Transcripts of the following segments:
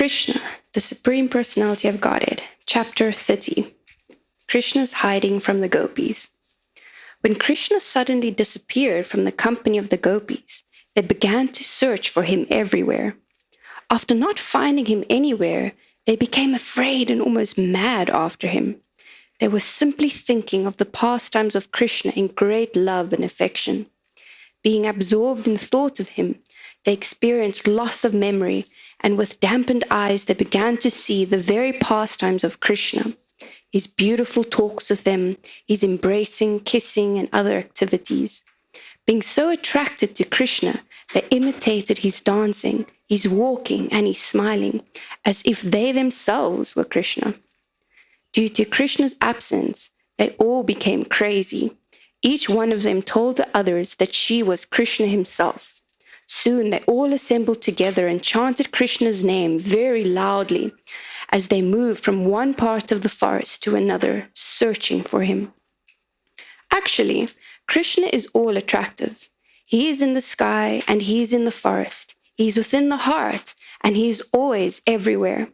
Krishna, the Supreme Personality of Godhead, Chapter 30. Krishna's hiding from the Gopīs. When Krishna suddenly disappeared from the company of the Gopīs, they began to search for him everywhere. After not finding him anywhere, they became afraid and almost mad after him. They were simply thinking of the pastimes of Krishna in great love and affection. Being absorbed in thought of him, they experienced loss of memory, and with dampened eyes they began to see the very pastimes of Krishna, his beautiful talks with them, his embracing, kissing, and other activities. Being so attracted to Krishna, they imitated his dancing, his walking, and his smiling, as if they themselves were Krishna. Due to Krishna's absence, they all became crazy. Each one of them told the others that she was Krishna himself. Soon they all assembled together and chanted Krishna's name very loudly as they moved from one part of the forest to another, searching for him. Actually, Krishna is all attractive. He is in the sky and he is in the forest. He is within the heart and he is always everywhere.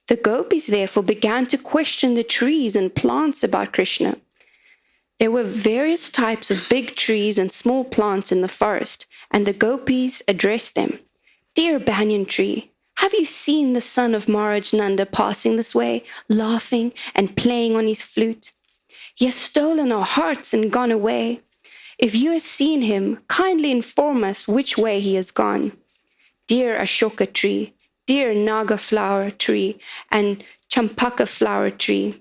The Gopis therefore began to question the trees and plants about Krishna. There were various types of big trees and small plants in the forest, and the Gopis addressed them. "Dear banyan tree, have you seen the son of Maharaj Nanda passing this way, laughing and playing on his flute? He has stolen our hearts and gone away. If you have seen him, kindly inform us which way he has gone. Dear Ashoka tree, dear Naga flower tree, and Champaka flower tree,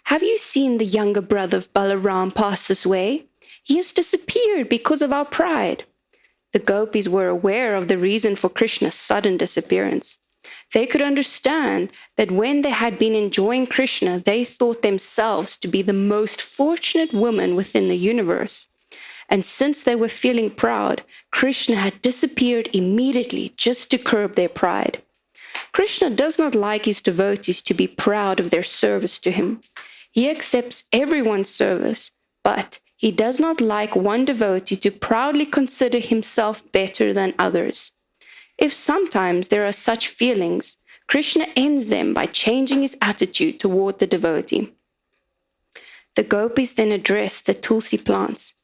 have you seen the younger brother of Balaram pass this way? He has disappeared because of our pride." The Gopis were aware of the reason for Krishna's sudden disappearance. They could understand that when they had been enjoying Krishna, they thought themselves to be the most fortunate woman within the universe. And since they were feeling proud, Krishna had disappeared immediately just to curb their pride. Krishna does not like his devotees to be proud of their service to him. He accepts everyone's service, but he does not like one devotee to proudly consider himself better than others. If sometimes there are such feelings, Krishna ends them by changing his attitude toward the devotee. The Gopis then address the Tulsi plants.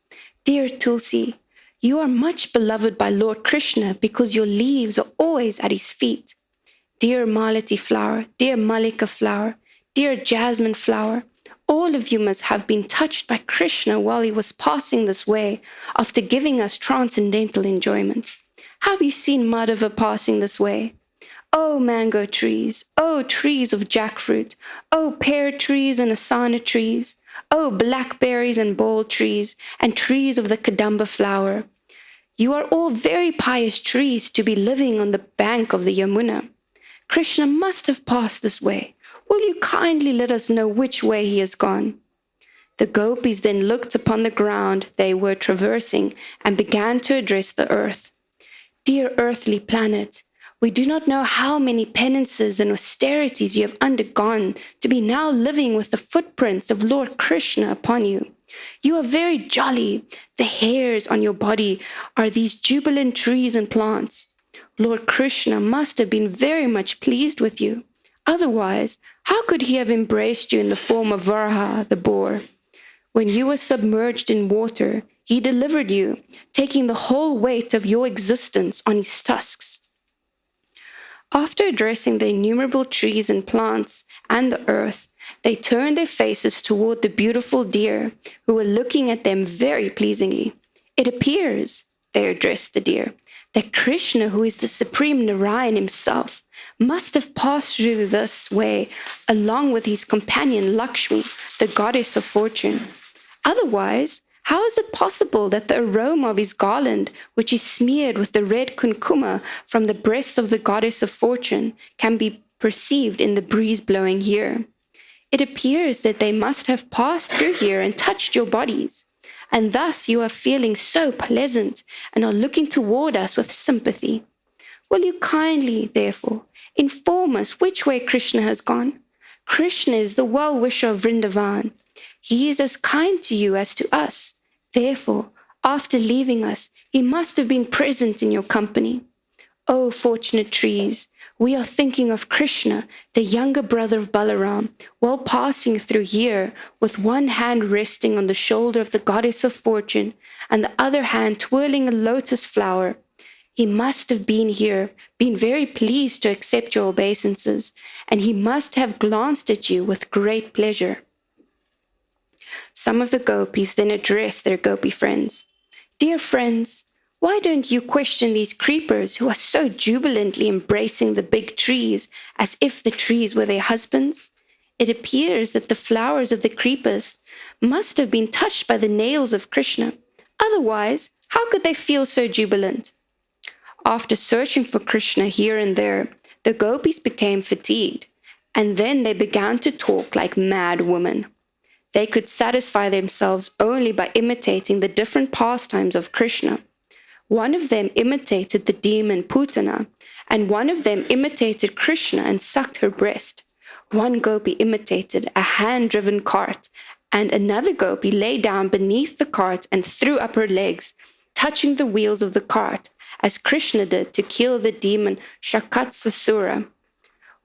"Dear Tulsi, you are much beloved by Lord Krishna because your leaves are always at his feet. Dear Malati flower, dear Malika flower, dear Jasmine flower, all of you must have been touched by Krishna while he was passing this way after giving us transcendental enjoyment. Have you seen Madhava passing this way? Oh mango trees, oh trees of jackfruit, oh pear trees and asana trees, oh blackberries and bole trees, and trees of the Kadamba flower. You are all very pious trees to be living on the bank of the Yamuna. Krishna must have passed this way. Will you kindly let us know which way he has gone?" The Gopis then looked upon the ground they were traversing and began to address the earth. "Dear earthly planet, we do not know how many penances and austerities you have undergone to be now living with the footprints of Lord Krishna upon you. You are very jolly. The hairs on your body are these jubilant trees and plants. Lord Krishna must have been very much pleased with you. Otherwise, how could he have embraced you in the form of Varaha, the boar? When you were submerged in water, he delivered you, taking the whole weight of your existence on his tusks." After addressing the innumerable trees and plants and the earth, they turned their faces toward the beautiful deer, who were looking at them very pleasingly. "It appears," they addressed the deer, "that Krishna, who is the supreme Narayan himself, must have passed through this way along with his companion Lakshmi, the goddess of fortune. Otherwise, how is it possible that the aroma of his garland, which is smeared with the red kunkuma from the breasts of the goddess of fortune, can be perceived in the breeze blowing here? It appears that they must have passed through here and touched your bodies, and thus you are feeling so pleasant and are looking toward us with sympathy. Will you kindly, therefore, inform us which way Krishna has gone? Krishna is the well-wisher of Vrindavan. He is as kind to you as to us. Therefore, after leaving us, he must have been present in your company. Oh, fortunate trees, we are thinking of Krishna, the younger brother of Balaram, while passing through here, with one hand resting on the shoulder of the goddess of fortune, and the other hand twirling a lotus flower. He must have been here, been very pleased to accept your obeisances, and he must have glanced at you with great pleasure. Some of the gopis then addressed their gopi friends. Dear friends, why don't you question these creepers who are so jubilantly embracing the big trees as if the trees were their husbands? It appears that the flowers of the creepers must have been touched by the nails of Krishna. Otherwise, how could they feel so jubilant? After searching for Krishna here and there, the gopis became fatigued, and then they began to talk like mad women. They could satisfy themselves only by imitating the different pastimes of Krishna. One of them imitated the demon Putana, and one of them imitated Krishna and sucked her breast. One gopi imitated a hand-driven cart, and another gopi lay down beneath the cart and threw up her legs, touching the wheels of the cart, as Krishna did to kill the demon Shakatsasura.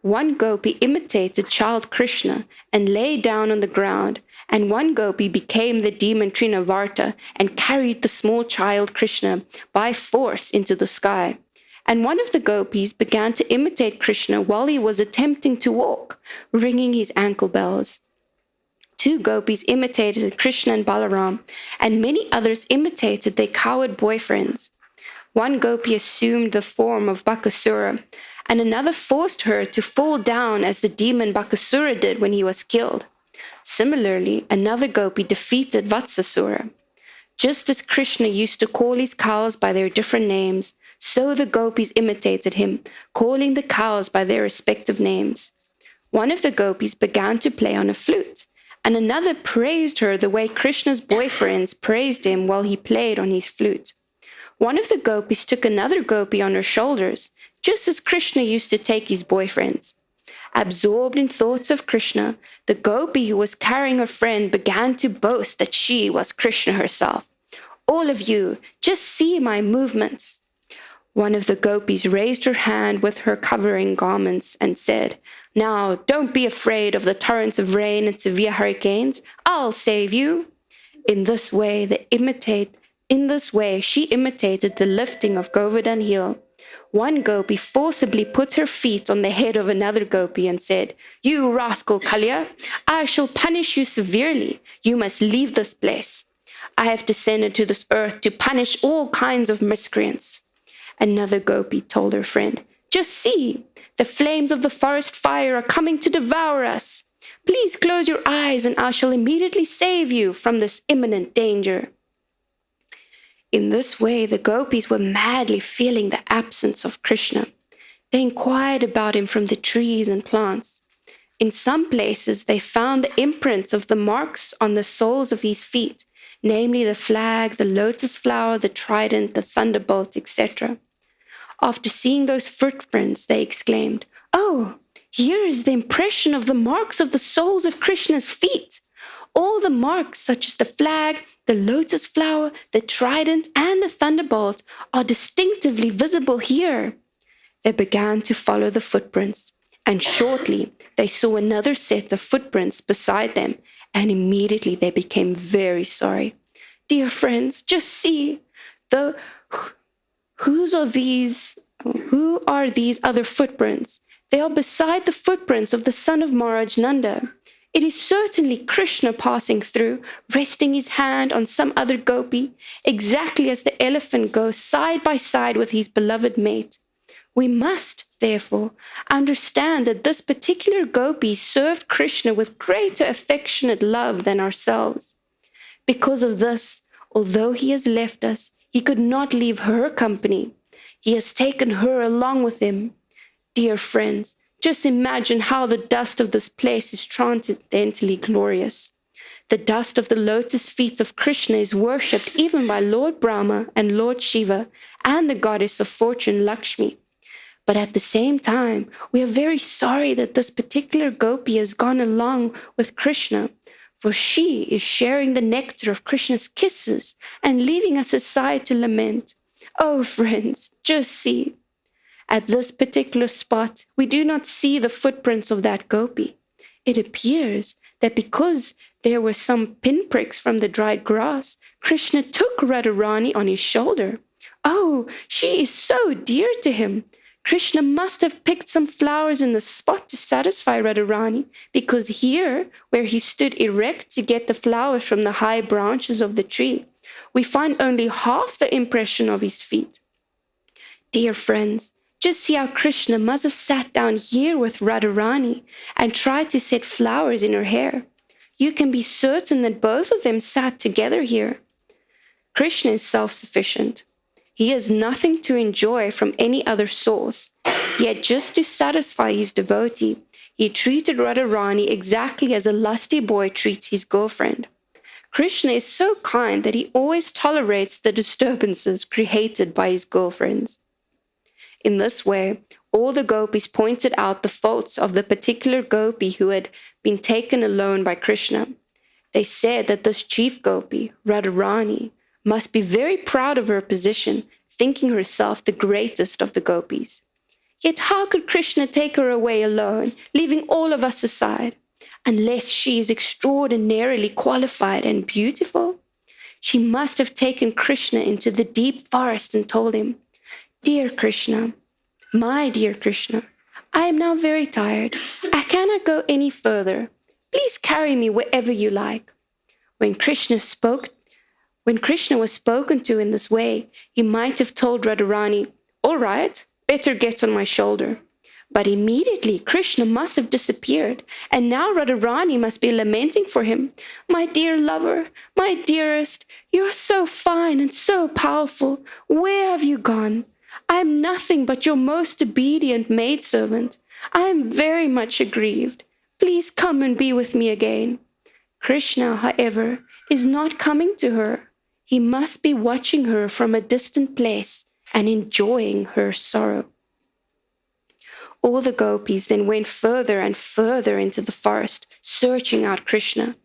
One gopi imitated child Krishna and lay down on the ground, and one gopi became the demon Trinavarta and carried the small child Krishna by force into the sky. And one of the gopis began to imitate Krishna while he was attempting to walk, ringing his ankle bells. Two gopis imitated Krishna and Balaram, and many others imitated their coward boyfriends. One gopi assumed the form of Bakasura, and another forced her to fall down as the demon Bakasura did when he was killed. Similarly, another gopi defeated Vatsasura. Just as Krishna used to call his cows by their different names, so the gopis imitated him, calling the cows by their respective names. One of the gopis began to play on a flute, and another praised her the way Krishna's boyfriends praised him while he played on his flute. One of the gopis took another gopi on her shoulders, just as Krishna used to take his boyfriends. Absorbed in thoughts of Krishna, the gopi who was carrying her friend began to boast that she was Krishna herself. All of you, just see my movements. One of the gopis raised her hand with her covering garments and said, Now, don't be afraid of the torrents of rain and severe hurricanes. I'll save you. In this way, she imitated the lifting of Govardhan Hill. One gopi forcibly put her feet on the head of another gopi and said, You rascal Kalya, I shall punish you severely. You must leave this place. I have descended to this earth to punish all kinds of miscreants. Another gopi told her friend, Just see, the flames of the forest fire are coming to devour us. Please close your eyes and I shall immediately save you from this imminent danger. In this way, the gopis were madly feeling the absence of Krishna. They inquired about him from the trees and plants. In some places, they found the imprints of the marks on the soles of his feet, namely the flag, the lotus flower, the trident, the thunderbolt, etc. After seeing those footprints, they exclaimed, Oh, here is the impression of the marks of the soles of Krishna's feet. All the marks, such as the flag, the lotus flower, the trident, and the thunderbolt, are distinctively visible here. They began to follow the footprints, and shortly they saw another set of footprints beside them, and immediately they became very sorry. Dear friends, just see, who are these other footprints? They are beside the footprints of the son of Maharaj Nanda. It is certainly Krishna passing through, resting his hand on some other gopi, exactly as the elephant goes side by side with his beloved mate. We must, therefore, understand that this particular gopi served Krishna with greater affectionate love than ourselves. Because of this, although he has left us, he could not leave her company. He has taken her along with him. Dear friends, just imagine how the dust of this place is transcendently glorious. The dust of the lotus feet of Krishna is worshipped even by Lord Brahma and Lord Shiva and the goddess of fortune Lakshmi. But at the same time, we are very sorry that this particular gopi has gone along with Krishna, for she is sharing the nectar of Krishna's kisses and leaving us aside to lament. Oh, friends, just see. At this particular spot, we do not see the footprints of that gopi. It appears that because there were some pinpricks from the dried grass, Krishna took Radharani on his shoulder. Oh, she is so dear to him. Krishna must have picked some flowers in the spot to satisfy Radharani, because here, where he stood erect to get the flowers from the high branches of the tree, we find only half the impression of his feet. Dear friends, just see how Krishna must have sat down here with Radharani and tried to set flowers in her hair. You can be certain that both of them sat together here. Krishna is self-sufficient. He has nothing to enjoy from any other source. Yet just to satisfy his devotee, he treated Radharani exactly as a lusty boy treats his girlfriend. Krishna is so kind that he always tolerates the disturbances created by his girlfriends. In this way, all the gopis pointed out the faults of the particular gopi who had been taken alone by Krishna. They said that this chief gopi, Radharani, must be very proud of her position, thinking herself the greatest of the gopis. Yet how could Krishna take her away alone, leaving all of us aside? Unless she is extraordinarily qualified and beautiful? She must have taken Krishna into the deep forest and told him, Dear Krishna, my dear Krishna, I am now very tired. I cannot go any further. Please carry me wherever you like. When Krishna was spoken to in this way, he might have told Radharani, All right, better get on my shoulder. But immediately Krishna must have disappeared, and now Radharani must be lamenting for him. My dear lover, my dearest, you are so fine and so powerful. Where have you gone? I am nothing but your most obedient maidservant. I am very much aggrieved. Please come and be with me again. Krishna, however, is not coming to her. He must be watching her from a distant place and enjoying her sorrow. All the gopis then went further and further into the forest, searching out Krishna.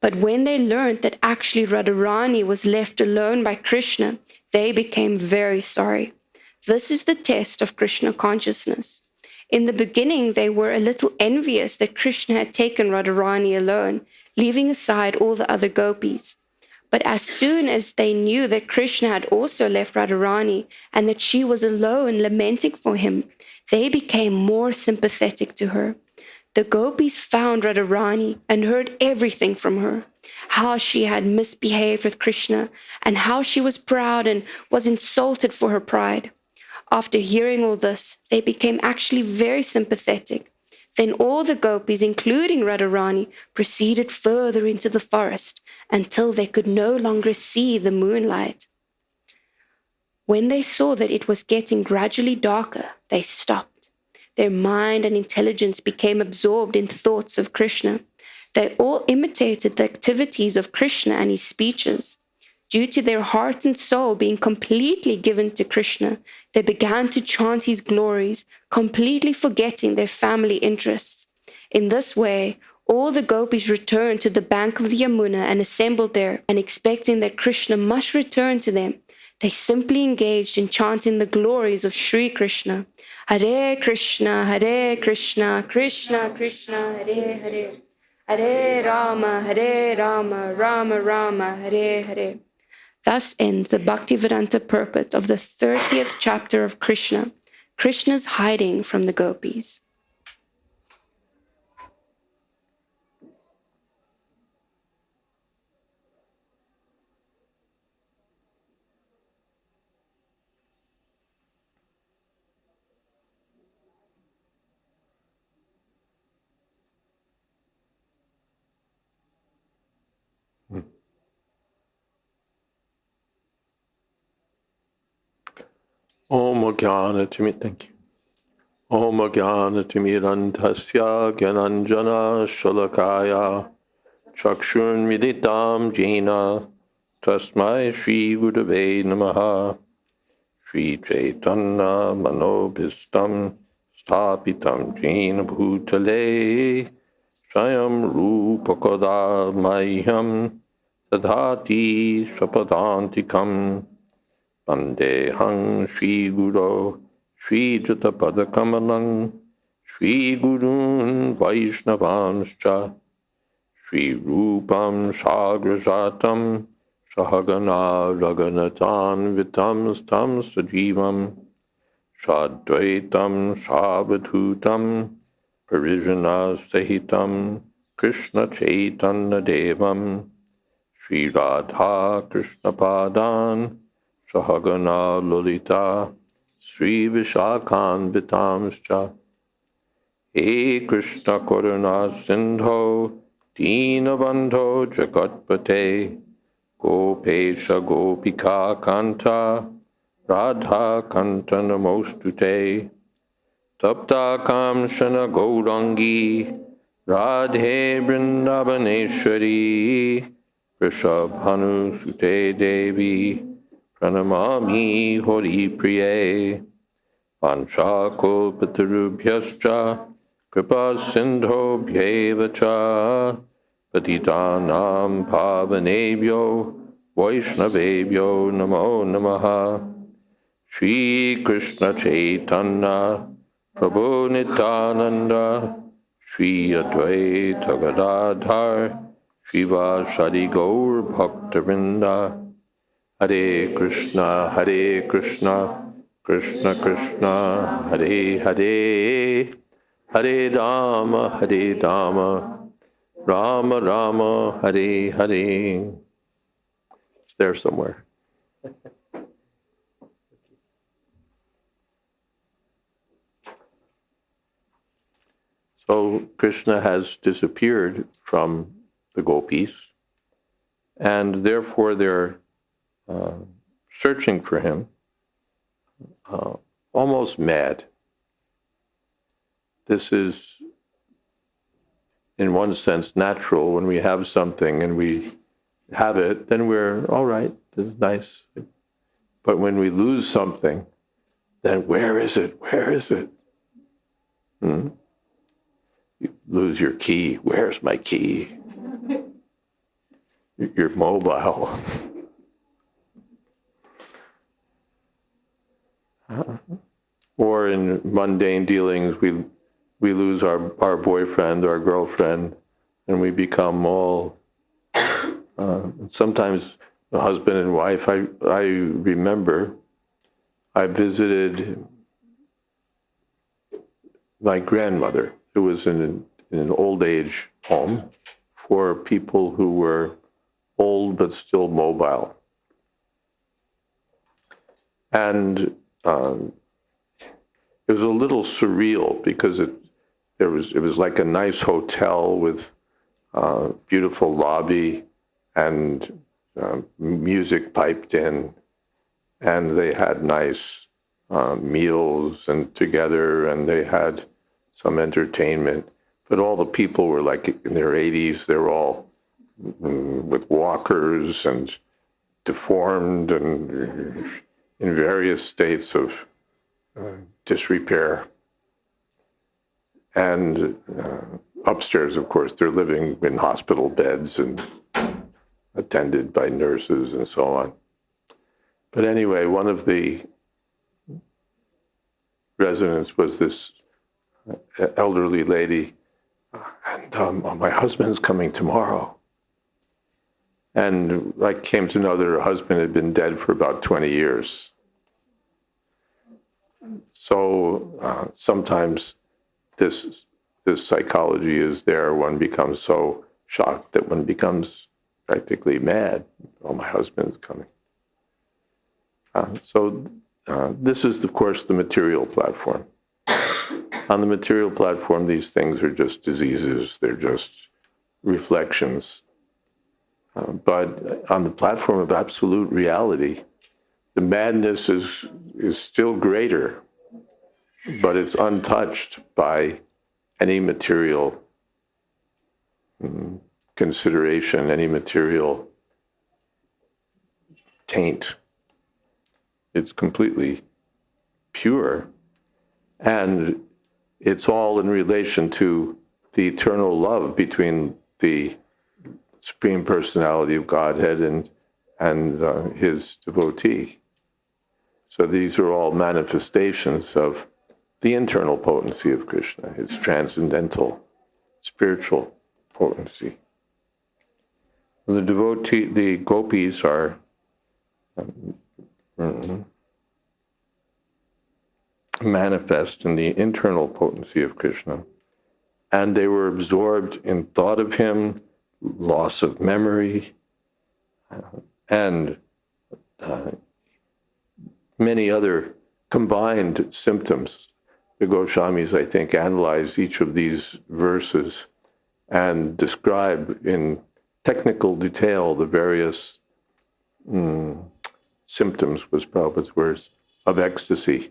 But when they learned that actually Radharani was left alone by Krishna, they became very sorry. This is the test of Krishna consciousness. In the beginning, they were a little envious that Krishna had taken Radharani alone, leaving aside all the other gopis. But as soon as they knew that Krishna had also left Radharani and that she was alone lamenting for him, they became more sympathetic to her. The gopis found Radharani and heard everything from her, how she had misbehaved with Krishna and how she was proud and was insulted for her pride. After hearing all this, they became actually very sympathetic. Then all the gopis, including Radharani, proceeded further into the forest until they could no longer see the moonlight. When they saw that it was getting gradually darker, they stopped. Their mind and intelligence became absorbed in thoughts of Krishna. They all imitated the activities of Krishna and his speeches. Due to their heart and soul being completely given to Krishna, they began to chant his glories, completely forgetting their family interests. In this way, all the gopis returned to the bank of the Yamuna and assembled there, and expecting that Krishna must return to them, they simply engaged in chanting the glories of Sri Krishna. Hare Krishna, Krishna Krishna, Hare Hare. Hare Rama, Rama Rama, Hare Hare. Thus ends the Bhaktivedanta purport of the 30th chapter of Krishna, Krishna's hiding from the gopis. Om Jnana, thank you. Om Jnana-timirantasya Gyananjana Shalakaya Chakshun Miditam Jena Tasmai Shri Gurave Namaha Shri Chaitanya Manobhistam Sthapitam Jena Bhutale Swayam Rupakada Mayham Tadhati Swapadantikam Vandehang Shri Guru Shri Jatapadakamalang, Shri Gurun Vaishnavanscha, Shri Rupam Sagrajatam, Sahagana Raganatan Vitam Stam Sajivam, Shadvaitam Savadhutam, Parijana Sahitam, Krishna Chaitanya Devam, Shri Radha Krishna Padan, Sahagana Lolita, Sri Vishakhan Vitamscha, He Krishna Karuna Sindho, Dinabandho Jagatpate, Gopesha Gopika Kanta, Radha Kanta Namostute, Tapta Kamshana Gaurangi, Radhe Vrindavaneshwari, Rishabhanu Sute Devi, Pranamami Hori Priye, Panchakalpatarubhyascha, Kripa Sindho Bhyevacha, Patitanam Pavanebhyo, Vaishnavebhyo Namo Namaha, Shri Krishna Chaitanya, Prabhu Nityananda, Shri Advaita Gadadhar, Shivasadi Gaur Bhaktavinda, Hare Krishna, Krishna Krishna, Hare Hare, Hare Rama, Rama Rama, Hare Hare. It's there somewhere. So Krishna has disappeared from the Gopis, and therefore they're searching for him, almost mad. This is, in one sense, natural. When we have something and we have it, then we're, all right, this is nice. But when we lose something, then where is it? Where is it? You lose your key. Where's my key? You're mobile. Or in mundane dealings, we lose our boyfriend, our girlfriend, and we become all, sometimes the husband and wife. I remember I visited my grandmother, who was in an old age home for people who were old but still mobile. And it was a little surreal because it was like a nice hotel with beautiful lobby and music piped in, and they had nice meals and together, and they had some entertainment. But all the people were like in their 80s. They were all with walkers and deformed and in various states of disrepair. And upstairs, of course, they're living in hospital beds and attended by nurses and so on. But anyway, one of the residents was this elderly lady, and my husband's coming tomorrow. And I came to know that her husband had been dead for about 20 years. So sometimes this psychology is there. One becomes so shocked that one becomes practically mad. Oh, my husband's coming. This is, of course, the material platform. On the material platform, these things are just diseases. They're just reflections. But on the platform of absolute reality, the madness is still greater, but it's untouched by any material consideration, any material taint. It's completely pure, and it's all in relation to the eternal love between the Supreme Personality of Godhead and his devotee. So these are all manifestations of the internal potency of Krishna, his transcendental, spiritual potency. The gopis are manifest in the internal potency of Krishna, and they were absorbed in thought of him, loss of memory, and many other combined symptoms. The Goswamis, I think, analyze each of these verses and describe in technical detail the various symptoms, was Prabhupada's words, of ecstasy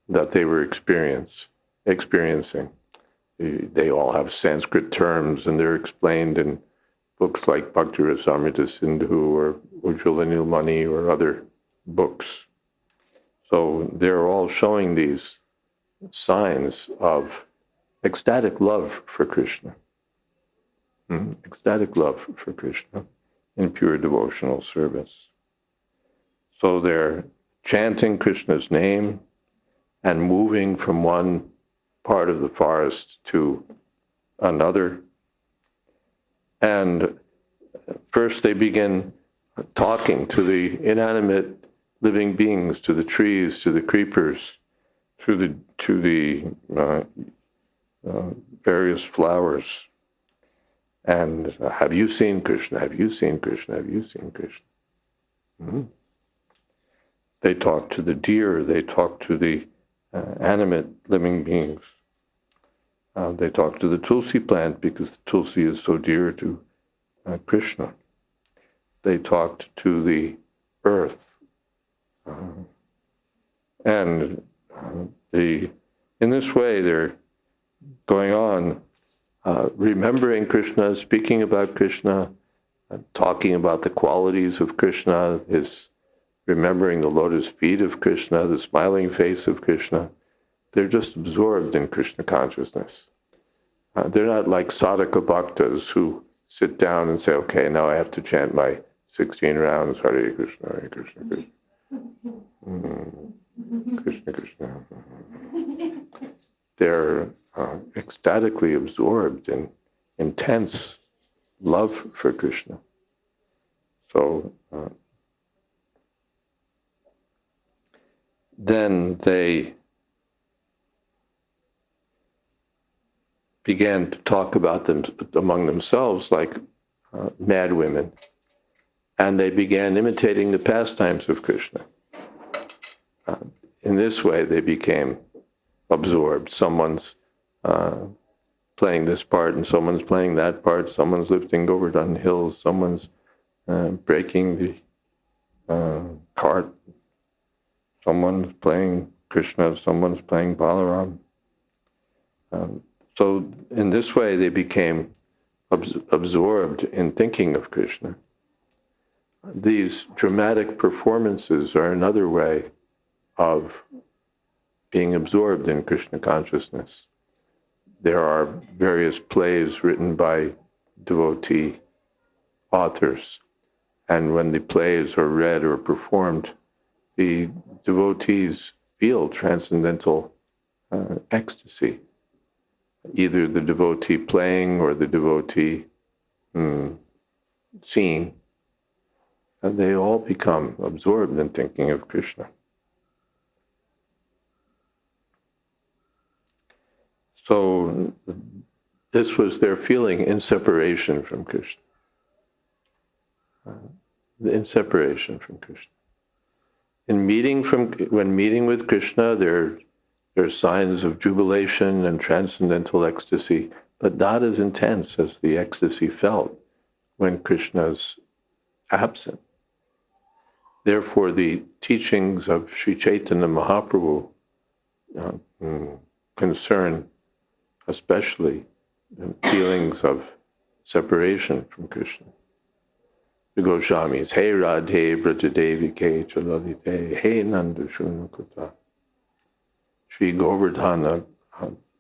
that they were experiencing. They all have Sanskrit terms, and they're explained in books like Bhakti Rasamrita Sindhu or Ujjvala Nilmani or other books. So they're all showing these signs of ecstatic love for Krishna. Ecstatic love for Krishna in pure devotional service. So they're chanting Krishna's name and moving from one part of the forest to another. And first they begin talking to the inanimate living beings, to the trees, to the creepers, to the various flowers. And have you seen Krishna? Have you seen Krishna? Have you seen Krishna? They talk to the deer. They talk to the animate living beings. They talk to the tulsi plant because the tulsi is so dear to Krishna. They talked to the earth. And in this way, they're going on, remembering Krishna, speaking about Krishna, talking about the qualities of Krishna, remembering the lotus feet of Krishna, the smiling face of Krishna. They're just absorbed in Krishna consciousness. They're not like sadhaka bhaktas who sit down and say, okay, now I have to chant my 16 rounds, Hare Krishna, Hare Krishna, Krishna. Krishna, Krishna. They're ecstatically absorbed in intense love for Krishna. So then they began to talk about them among themselves like mad women. And they began imitating the pastimes of Krishna. In this way, they became absorbed. Someone's playing this part, and someone's playing that part. Someone's lifting Govardhan hills. Someone's breaking the cart. Someone's playing Krishna. Someone's playing Balaram. So in this way, they became absorbed in thinking of Krishna. These dramatic performances are another way of being absorbed in Krishna consciousness. There are various plays written by devotee authors, and when the plays are read or performed, the devotees feel transcendental ecstasy. Either the devotee playing or the devotee seeing, and they all become absorbed in thinking of Krishna. So this was their feeling in separation from Krishna. In separation from Krishna. When meeting with Krishna, there are signs of jubilation and transcendental ecstasy, but not as intense as the ecstasy felt when Krishna's absent. Therefore, the teachings of Sri Chaitanya Mahaprabhu concern especially feelings of separation from Krishna. The Goswamis, Hey Radhe Brajadevike Chalalite, Hey Nanda Shunakuta, Shri Govardhana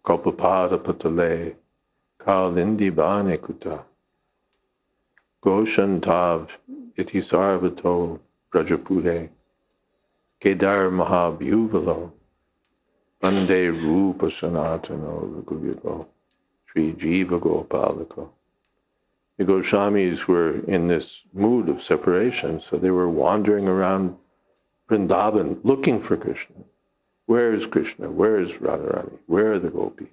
Kalpapada Patale, Kalindi Bane Kuta, Goshantav Iti Sarvato Brajapure, Kedar Mahabhuvalo, Bande Rupa Sanatano Raghuvigo, Sri Jiva Gopalako. The Goswamis were in this mood of separation, so they were wandering around Vrindavan looking for Krishna. Where is Krishna? Where is Radharani? Where are the Gopis?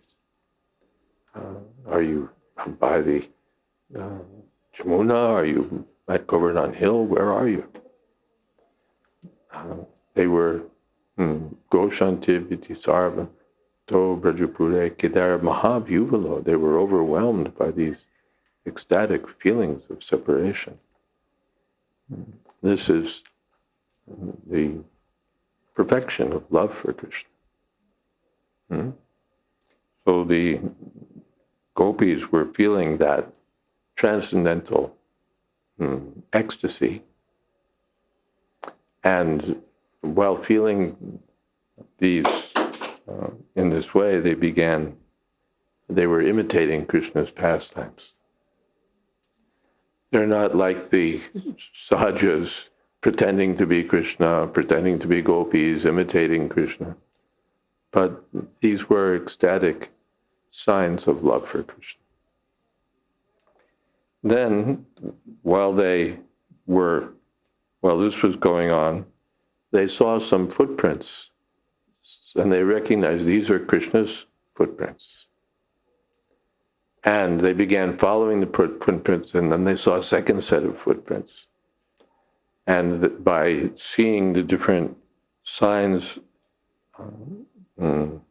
Are you by the Jamuna? Are you at Govardhan Hill? Where are you? They were Goshanti Viti Sarva To Brajapure Kedar Mahabhuvalo. They were overwhelmed by these ecstatic feelings of separation. This is the perfection of love for Krishna. So the Gopis were feeling that transcendental ecstasy, and while feeling these in this way, they were imitating Krishna's pastimes. They're not like the sahajas pretending to be Krishna, pretending to be gopis, imitating Krishna. But these were ecstatic signs of love for Krishna. Then, while this was going on, they saw some footprints, and they recognized these are Krishna's footprints. And they began following the footprints, and then they saw a second set of footprints. And by seeing the different signs of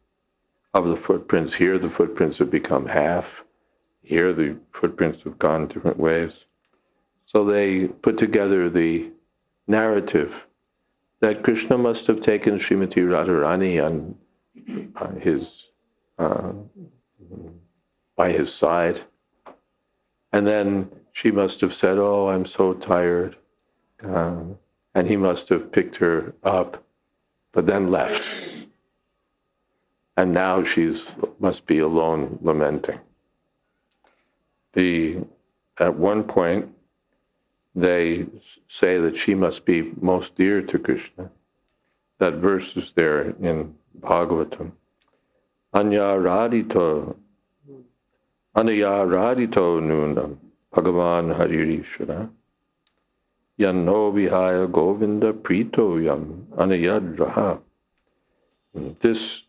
the footprints, here the footprints have become half, here the footprints have gone different ways. So they put together the narrative that Krishna must have taken Srimati Radharani by his side. And then she must have said, "Oh, I'm so tired." And he must have picked her up, but then left. And now must be alone lamenting. At one point, they say that she must be most dear to Krishna. That verse is there in Bhagavatam. Anyaradito nunam Bhagavan Haririshvara Yanno Vihaya Govinda Prito Yam Anayadraha. This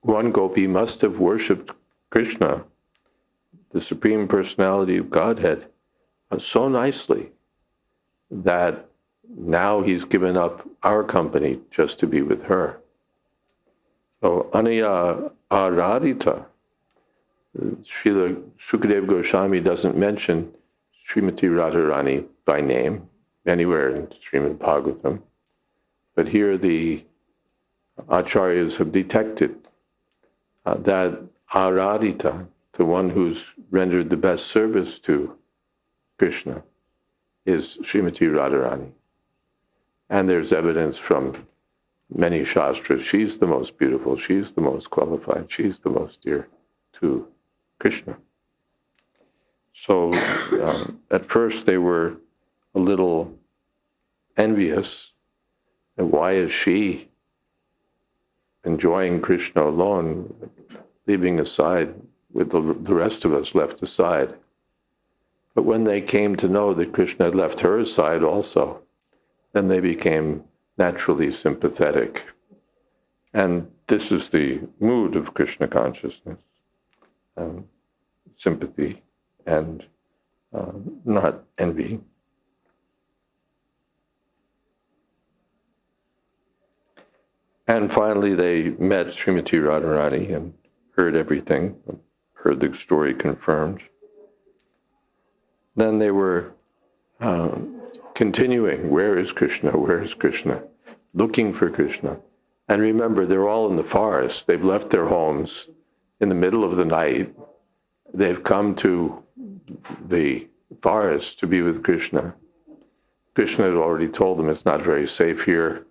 one gopi must have worshipped Krishna, the Supreme Personality of Godhead, so nicely that now he's given up our company just to be with her. So Anaya Aradita, Srila Sukadeva Goswami doesn't mention Srimati Radharani by name anywhere in Srimad Bhagavatam, but here the acharyas have detected that Aradita, the one who's rendered the best service to Krishna, is Srimati Radharani. And there's evidence from many shastras. She's the most beautiful, she's the most qualified, she's the most dear to Krishna. So at first they were a little envious. And why is she enjoying Krishna alone, leaving aside with the rest of us left aside? But when they came to know that Krishna had left her aside also, then they became naturally sympathetic. And this is the mood of Krishna consciousness, sympathy and not envy. And finally they met Srimati Radharani and heard everything, heard the story confirmed. Then they were continuing, where is Krishna, where is Krishna, looking for Krishna. And remember, they're all in the forest. They've left their homes in the middle of the night. They've come to the forest to be with Krishna. Krishna had already told them it's not very safe here,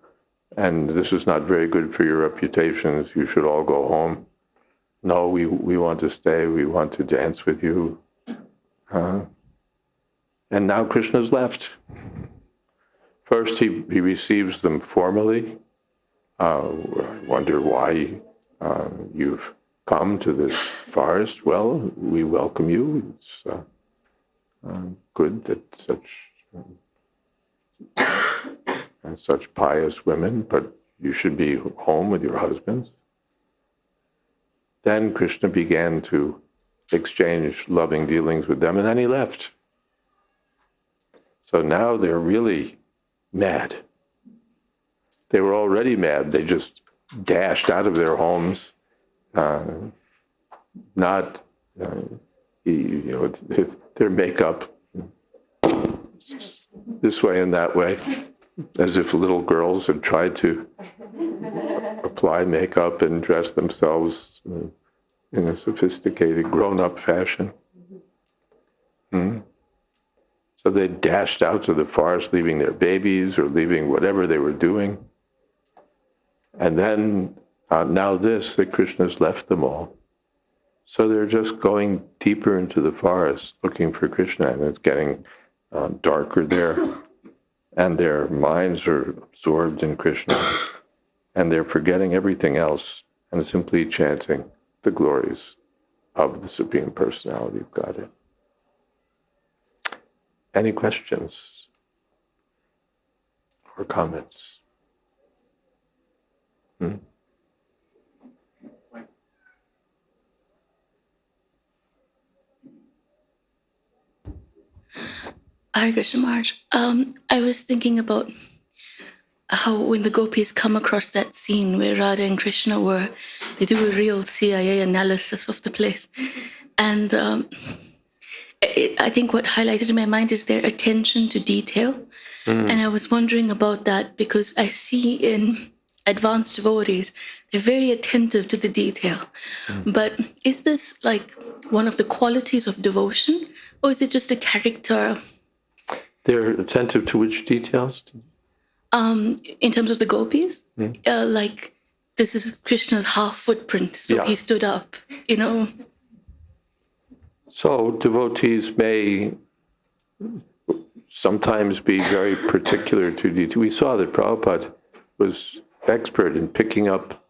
and this is not very good for your reputations. You should all go home. No, we want to stay. We want to dance with you. And now Krishna's left. First, he receives them formally. I wonder why you've come to this forest. Well, we welcome you. It's good that such pious women, but you should be home with your husbands. Then Krishna began to exchange loving dealings with them, and then he left. So now they're really mad. They were already mad. They just dashed out of their homes, not, their makeup this way and that way, as if little girls had tried to apply makeup and dress themselves in a sophisticated, grown-up fashion. So they dashed out to the forest, leaving their babies or leaving whatever they were doing. And then, now that Krishna's left them all. So they're just going deeper into the forest, looking for Krishna, and it's getting darker there. And their minds are absorbed in Krishna, and they're forgetting everything else and simply chanting the glories of the Supreme Personality of Godhead. Any questions or comments? Hare Krishna Maharaj. I was thinking about how when the Gopis come across that scene where Radha and Krishna they do a real CIA analysis of the place. And I think what highlighted in my mind is their attention to detail. And I was wondering about that because I see in advanced devotees, they're very attentive to the detail. But is this like one of the qualities of devotion, or is it just a character? They're attentive to which details? In terms of the Gopis, like this is Krishna's half footprint, so he stood up, So devotees may sometimes be very particular to detail. We saw that Prabhupada was expert in picking up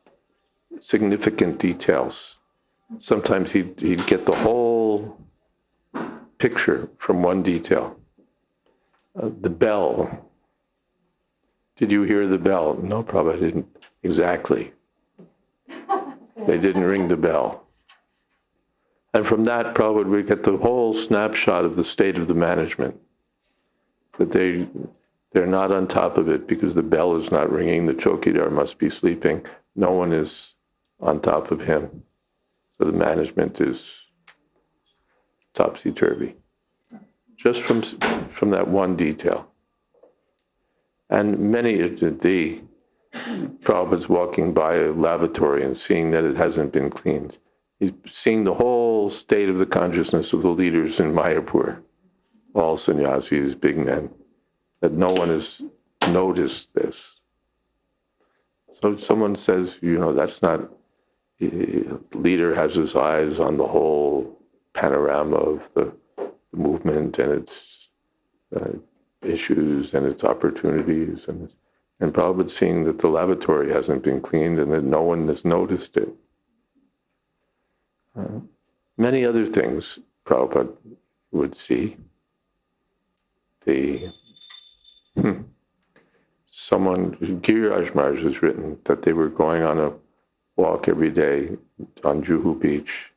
significant details. Sometimes he'd get the whole picture from one detail. The bell. Did you hear the bell? No, Prabhupada didn't. Exactly. They didn't ring the bell. And from that, Prabhupada would get the whole snapshot of the state of the management. That they're not on top of it because the bell is not ringing, the chowkidar must be sleeping. No one is on top of him. So the management is topsy-turvy. Just from that one detail. And many of the Prabhupada's walking by a lavatory and seeing that it hasn't been cleaned. He's seeing the whole state of the consciousness of the leaders in Mayapur, all sannyasis, big men, that no one has noticed this. So someone says, that's not, the leader has his eyes on the whole panorama of the movement and its issues and its opportunities. And Prabhupada seeing that the lavatory hasn't been cleaned and that no one has noticed it. Many other things Prabhupada would see. Giriraj Maharaj has written that they were going on a walk every day on Juhu Beach,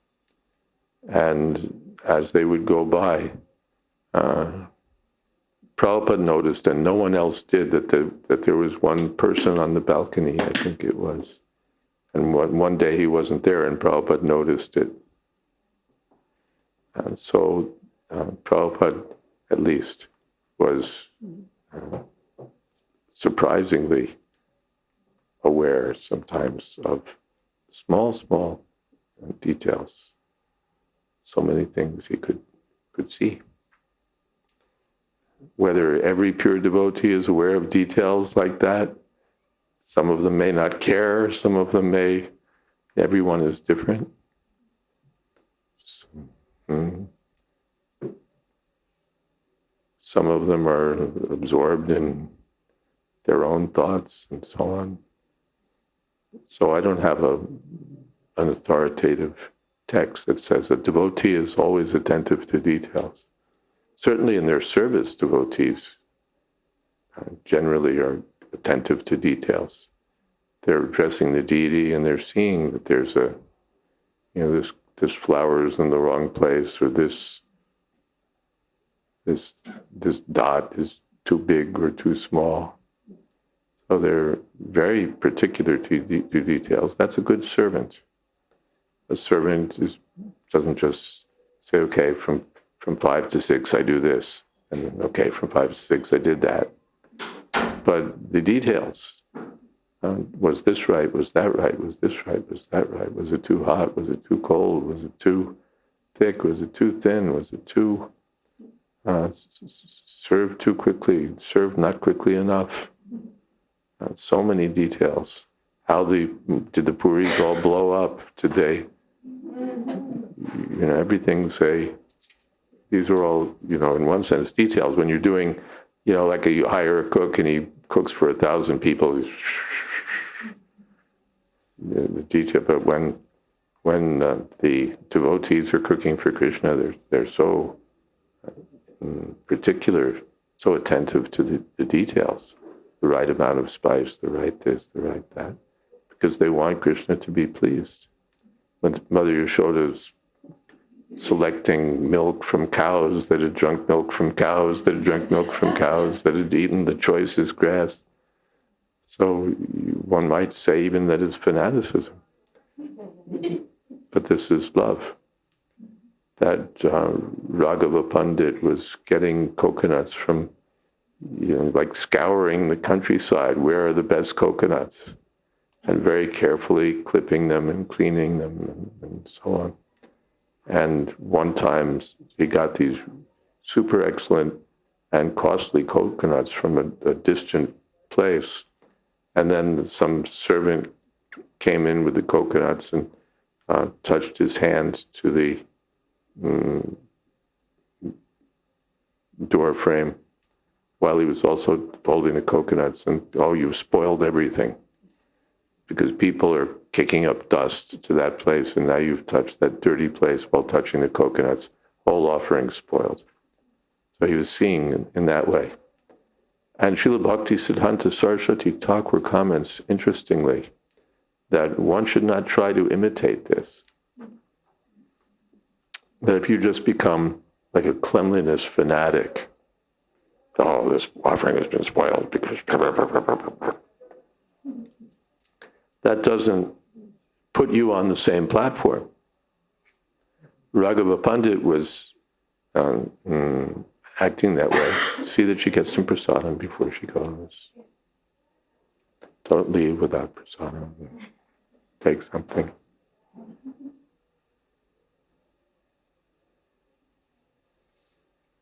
and as they would go by, Prabhupada noticed, and no one else did, that there was one person on the balcony, I think it was. And one day he wasn't there, and Prabhupada noticed it. And so Prabhupada, at least, was surprisingly aware sometimes of small details. So many things he could see. Whether every pure devotee is aware of details like that, some of them may not care, some of them may, everyone is different. Some of them are absorbed in their own thoughts and so on. So I don't have an authoritative text that says a devotee is always attentive to details. Certainly in their service, devotees generally are attentive to details. They're addressing the deity and they're seeing that there's this flower is in the wrong place, or this dot is too big or too small. So they're very particular to details. That's a good servant. A servant doesn't just say, okay, from 5 to 6 I do this, and okay, from 5 to 6 I did that. But the details, was this right? Was that right? Was this right? Was that right? Was it too hot? Was it too cold? Was it too thick? Was it too thin? Was it too served too quickly? Served not quickly enough? So many details. Did the puris all blow up? Did they, everything say, these are all, in one sense, details. When you're doing, like you hire a cook and he cooks for 1,000 people, the detail. But when the devotees are cooking for Krishna, they're so particular, so attentive to the details. The right amount of spice, the right this, the right that, because they want Krishna to be pleased. When Mother Yashoda's selecting milk from cows that had drunk milk from cows, that had drunk milk from cows, that had eaten the choicest grass. So one might say even that it's fanaticism. But this is love. That Raghava Pandit was getting coconuts from, like scouring the countryside. Where are the best coconuts? And very carefully clipping them and cleaning them and so on. And one time he got these super excellent and costly coconuts from a distant place. And then some servant came in with the coconuts and touched his hand to the door frame while he was also holding the coconuts. And, oh, you've spoiled everything. Because people are kicking up dust to that place, and now you've touched that dirty place while touching the coconuts. Whole offering spoiled. So he was seeing in that way. And Srila Bhakti Siddhanta Saraswati Thakur comments, interestingly, that one should not try to imitate this. That if you just become like a cleanliness fanatic, oh, this offering has been spoiled because that doesn't put you on the same platform. Raghava Pandit was acting that way. See that she gets some prasadam before she goes. Don't leave without prasadam. Take something.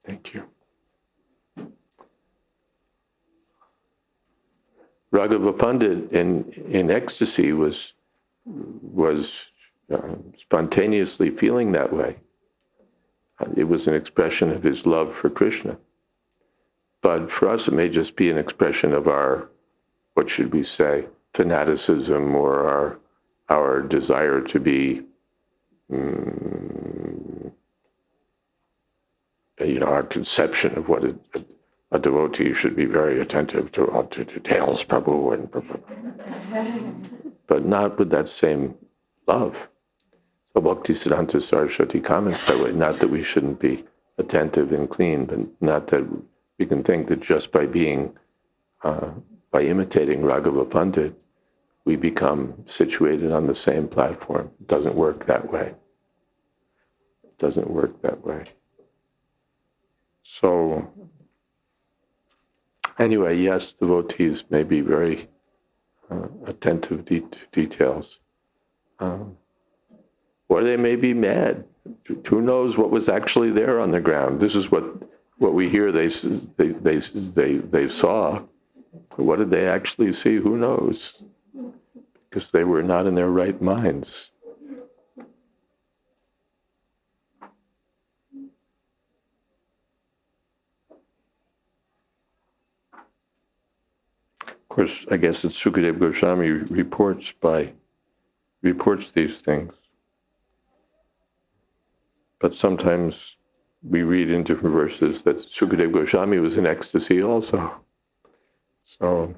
Thank you. Raghava Pandit in ecstasy was spontaneously feeling that way. It was an expression of his love for Krishna. But for us, it may just be an expression of our, what should we say, fanaticism, or our desire to be, our conception of what a devotee should be very attentive to details, Prabhu, but not with that same love. So Bhakti Siddhanta Saraswati comments that way, not that we shouldn't be attentive and clean, but not that we can think that just by being, by imitating Raghava Pandit, we become situated on the same platform. It doesn't work that way. It doesn't work that way. So, anyway, yes, devotees may be very attentive to details. Or they may be mad. Who knows what was actually there on the ground? This is what we hear they saw. What did they actually see? Who knows? Because they were not in their right minds. course, I guess it's Sukadeva Goswami reports these things. But sometimes we read in different verses that Sukadeva Goswami was in ecstasy also. So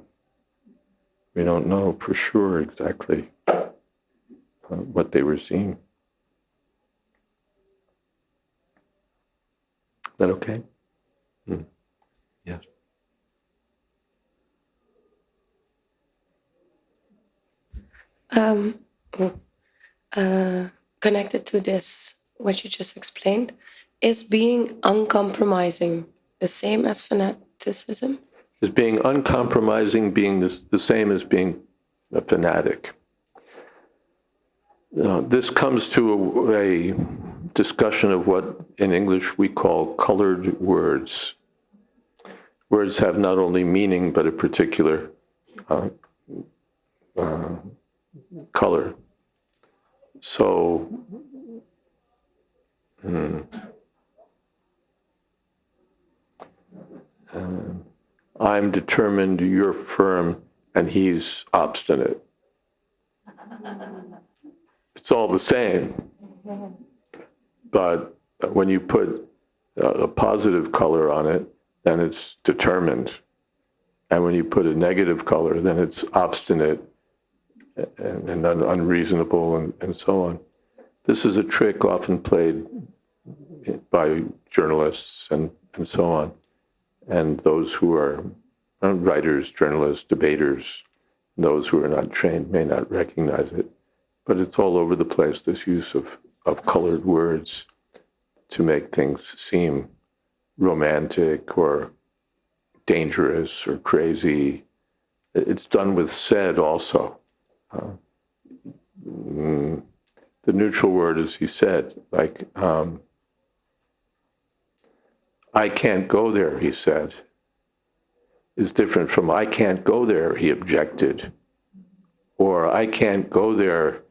we don't know for sure exactly what they were seeing. Is that okay? Yes. Connected to this, what you just explained, is being uncompromising the same as fanaticism? Is being uncompromising being the same as being a fanatic? This comes to a discussion of what in English we call colored words. Words have not only meaning but a particular color. So, I'm determined, you're firm, and he's obstinate. It's all the same. But when you put a positive color on it, then it's determined. And when you put a negative color, then it's obstinate and unreasonable and so on. This is a trick often played by journalists and so on. And those who are writers, journalists, debaters, those who are not trained may not recognize it. But it's all over the place, this use of colored words to make things seem romantic or dangerous or crazy. It's done with said also. The neutral word is he said, like, I can't go there, he said, is different from I can't go there, he objected. Or I can't go there,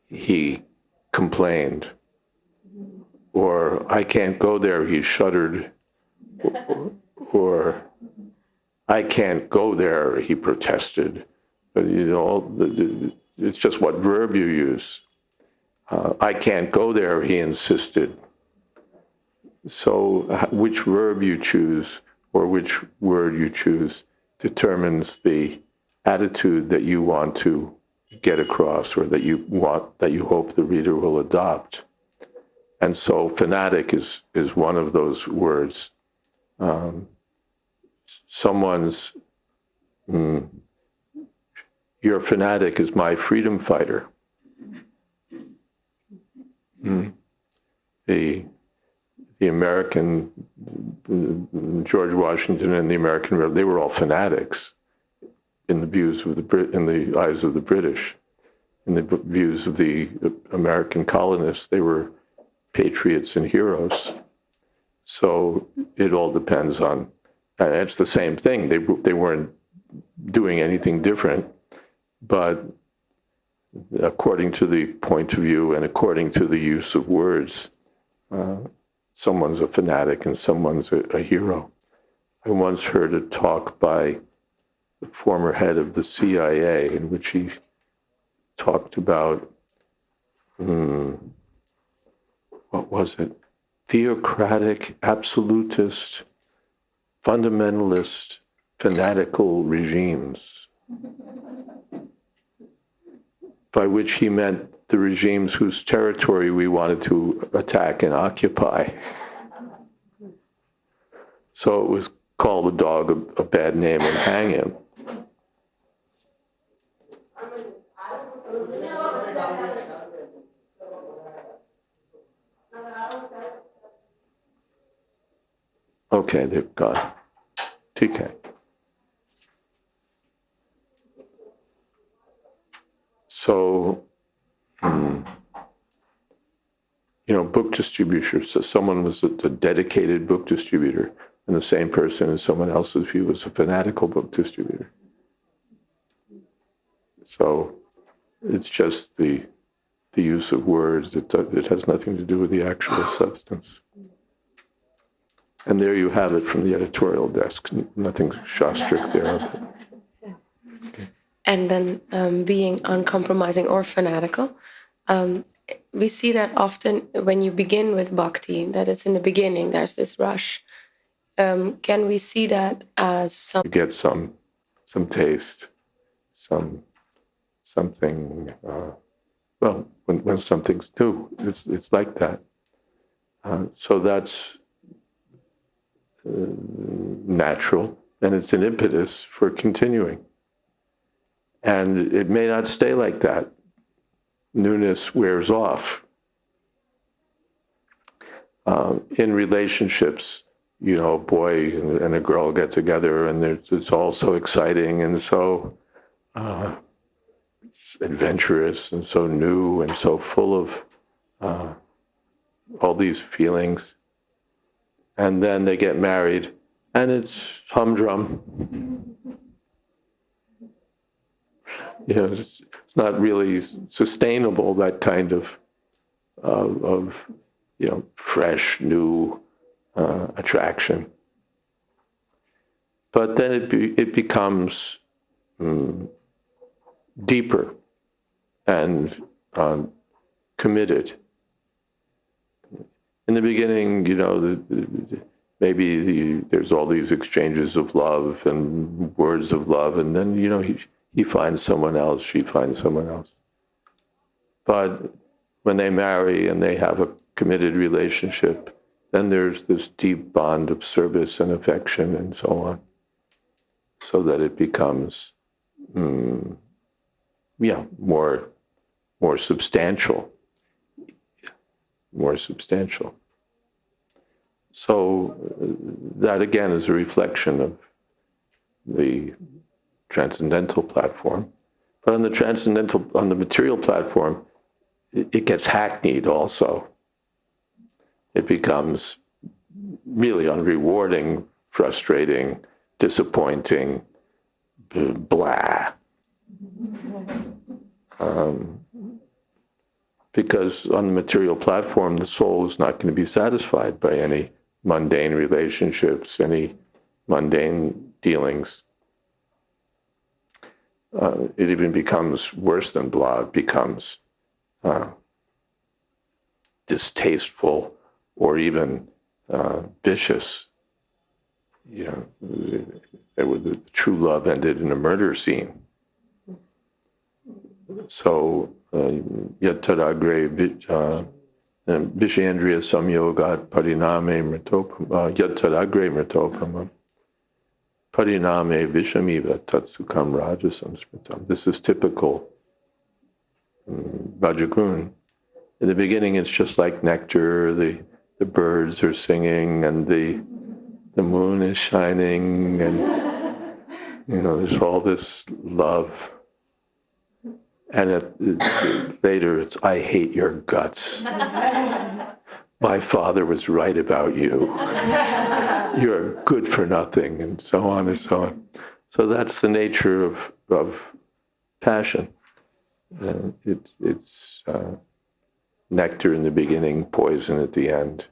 he complained. Or I can't go there, he shuddered. Or I can't go there, he protested. But, it's just what verb you use. I can't go there, he insisted. So which verb you choose or which word you choose determines the attitude that you want to get across or that you hope the reader will adopt. And so fanatic is one of those words. Someone's, your fanatic is my freedom fighter. The American, George Washington and the American, they were all fanatics in the views of in the eyes of the British. In the views of the American colonists, they were patriots and heroes. So it all depends on, it's the same thing. They weren't doing anything different, but according to the point of view and according to the use of words, someone's a fanatic and someone's a hero. I once heard a talk by the former head of the CIA in which he talked about, what was it? Theocratic, absolutist, fundamentalist, fanatical regimes, by which he meant the regimes whose territory we wanted to attack and occupy. So it was call the dog a bad name and hang him. Okay, they've gone. TK. So, book distribution. So someone was a dedicated book distributor, and the same person in someone else's view was a fanatical book distributor. So it's just the use of words. It has nothing to do with the actual substance. And there you have it from the editorial desk. Nothing shastric there. and then being uncompromising or fanatical. We see that often when you begin with bhakti, that it's in the beginning, there's this rush. Can we see that as some... You get some taste, something. Well, when something's new, it's like that. So that's natural, and it's an impetus for continuing. And it may not stay like that. Newness wears off. In relationships, you know, a boy and a girl get together, and it's all so exciting and so it's adventurous and so new and so full of all these feelings. And then they get married, and it's humdrum. You know, it's not really sustainable, that kind of you know, fresh, new attraction. But then it becomes deeper and committed. In the beginning, you know, there's all these exchanges of love and words of love, and then, you know, he finds someone else, she finds someone else. But when they marry and they have a committed relationship, then there's this deep bond of service and affection and so on, so that it becomes, more substantial. More substantial. So that again is a reflection of the transcendental platform. But on the material platform, it gets hackneyed also. It becomes really unrewarding, frustrating, disappointing, blah. Because on the material platform, the soul is not going to be satisfied by any mundane relationships, any mundane dealings. It even becomes worse than blah. It becomes distasteful or even vicious. You know, the true love ended in a murder scene. So, yat tadagre vishendriya samyogat pariname mritopam, yat tadagre mritopam, pariname vishamiva tatsukam rajasam smritam. This is typical Rajagun. In the beginning, it's just like nectar. The birds are singing, and the moon is shining, and you know, there's all this love. And later it's, I hate your guts. My father was right about you. You're good for nothing, and so on and so on. So that's the nature of passion. It's nectar in the beginning, poison at the end.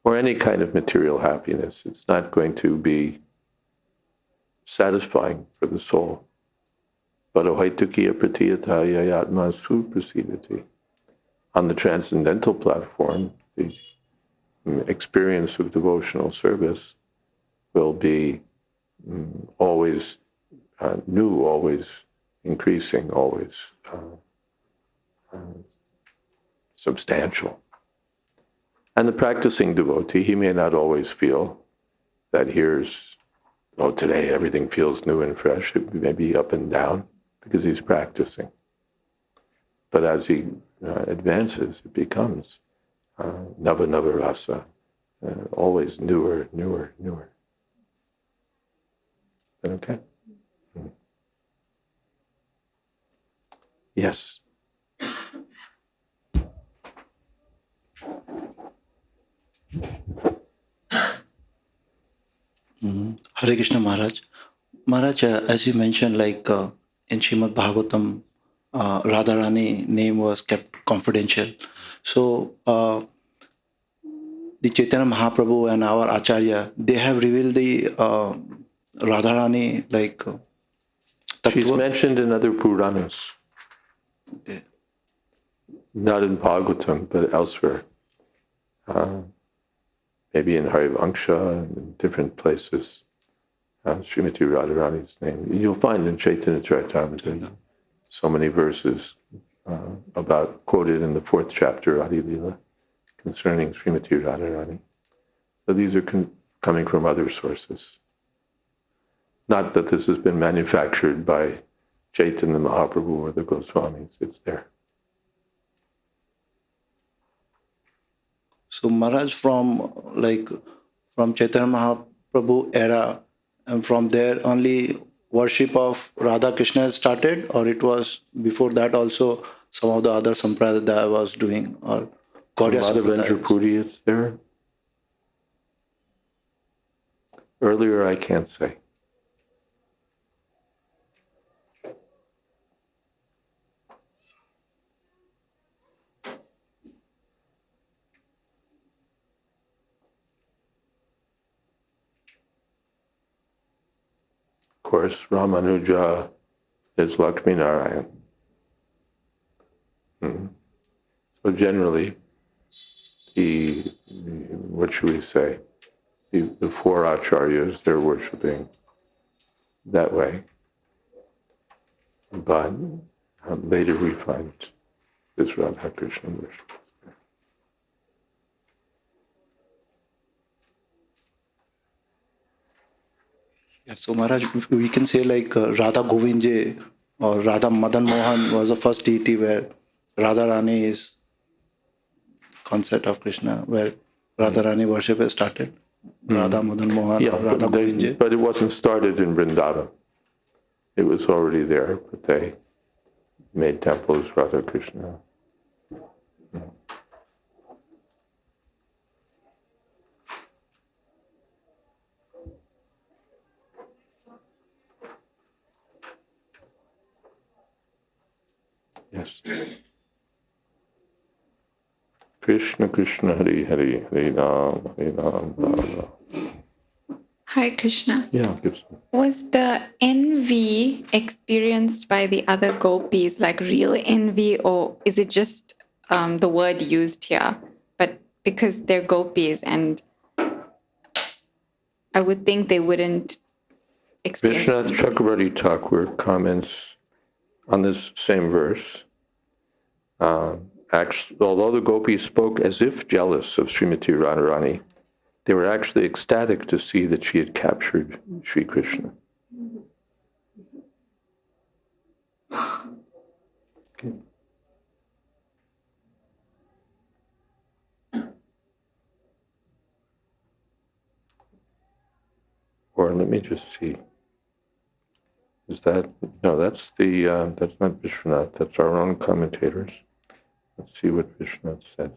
Or any kind of material happiness. It's not going to be satisfying for the soul. But ohaitukiya pratiyata yayatma suprasidati. On the transcendental platform, the experience of devotional service will be always new, always increasing, always substantial. And the practicing devotee, he may not always feel that today everything feels new and fresh. It may be up and down, because he's practicing. But as he advances, it becomes nava rasa, always newer. Okay? Yes? Hare Krishna Maharaj. Maharaj, as you mentioned, like in Srimad Bhagavatam, Radharani name was kept confidential. So the Chaitanya Mahaprabhu and our Acharya, they have revealed the Radharani like She's mentioned in other Puranas, Okay. not in Bhagavatam, but elsewhere. Maybe in Harivangsha and in different places. Srimati Radharani's name. You'll find in Chaitanya Charitamrita so many verses about quoted in the 4th chapter, Adi Lila, concerning Srimati Radharani. So these are coming from other sources. Not that this has been manufactured by Chaitanya Mahaprabhu or the Goswamis, it's there. So Maharaj, from Chaitanya Mahaprabhu era, and from there only worship of Radha Krishna started, or it was before that also some of the other sampradaya that I was doing, or Gauriya Madhavendra sampradayas? Puri, it's there. Earlier, I can't say. Of course, Ramanuja is Lakshmi Narayan. So generally, what should we say? The 4 acharyas, they're worshipping that way. But later we find this Radha Krishna worship. Yeah, so Maharaj, we can say like Radha Govindji or Radha Madan Mohan was the first deity where Radha Rani is concept of Krishna, where Radha Rani worship has started. Radha Madan Mohan, or Radha Govindji. But it wasn't started in Vrindavan. It was already there, but they made temples Radha Krishna. Yes. Krishna, Krishna, Hari, Hari, Hari Ram, Ram, Ram. Hare Krishna. Yeah, Krishna. Was the envy experienced by the other gopis like real envy, or is it just the word used here? But because they're gopis, and I would think they wouldn't experience. Vishwanath Chakravarti Thakur comments on this same verse. Actually, although the gopis spoke as if jealous of Srimati Radharani, they were actually ecstatic to see that she had captured Sri Krishna. Okay. Or let me just see. Is that, no, that's not Vishwanath, that's our own commentators. Let's see what Vishwanath says.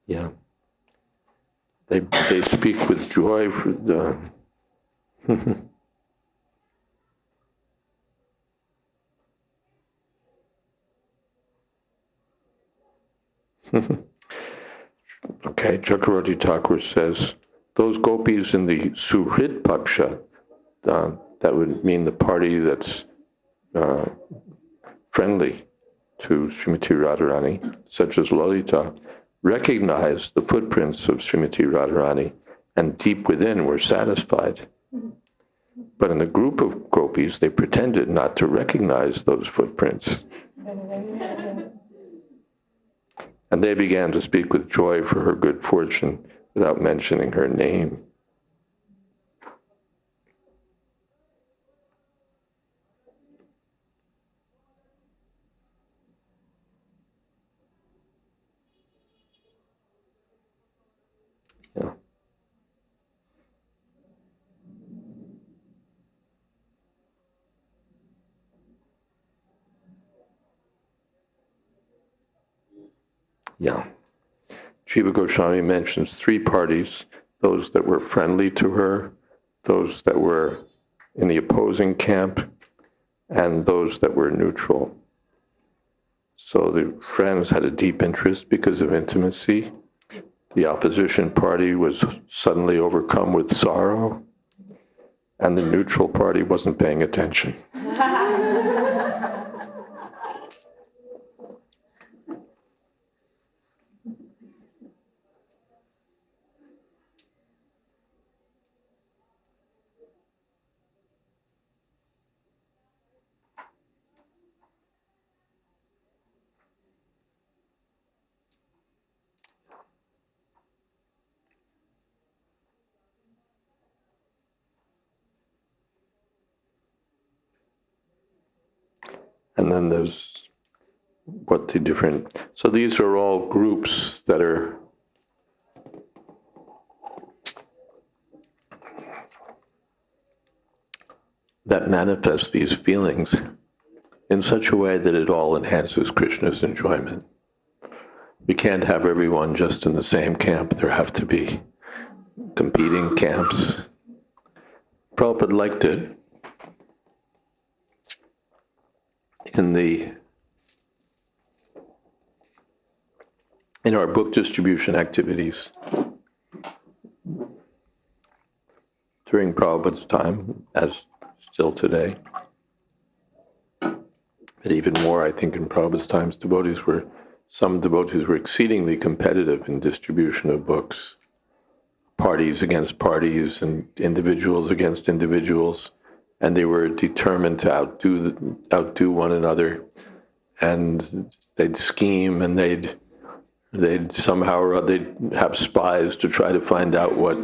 Yeah. They speak with joy for the Okay, Chakravarti Thakur says, those gopis in the Suhrit Paksha, that would mean the party that's friendly to Srimati Radharani, such as Lalita, recognized the footprints of Srimati Radharani and deep within were satisfied. But in the group of gopis, they pretended not to recognize those footprints. And they began to speak with joy for her good fortune without mentioning her name. Yeah. Yeah. Jiva Goswami mentions 3 parties, those that were friendly to her, those that were in the opposing camp, and those that were neutral. So the friends had a deep interest because of intimacy. The opposition party was suddenly overcome with sorrow, and the neutral party wasn't paying attention. And then there's so these are all groups that manifest these feelings in such a way that it all enhances Krishna's enjoyment. We can't have everyone just in the same camp. There have to be competing camps. Prabhupada liked it. In our book distribution activities, during Prabhupada's time, as still today, but even more, I think, in Prabhupada's times, some devotees were exceedingly competitive in distribution of books, parties against parties and individuals against individuals, and they were determined to outdo one another, and they'd scheme, and they'd have spies to try to find out what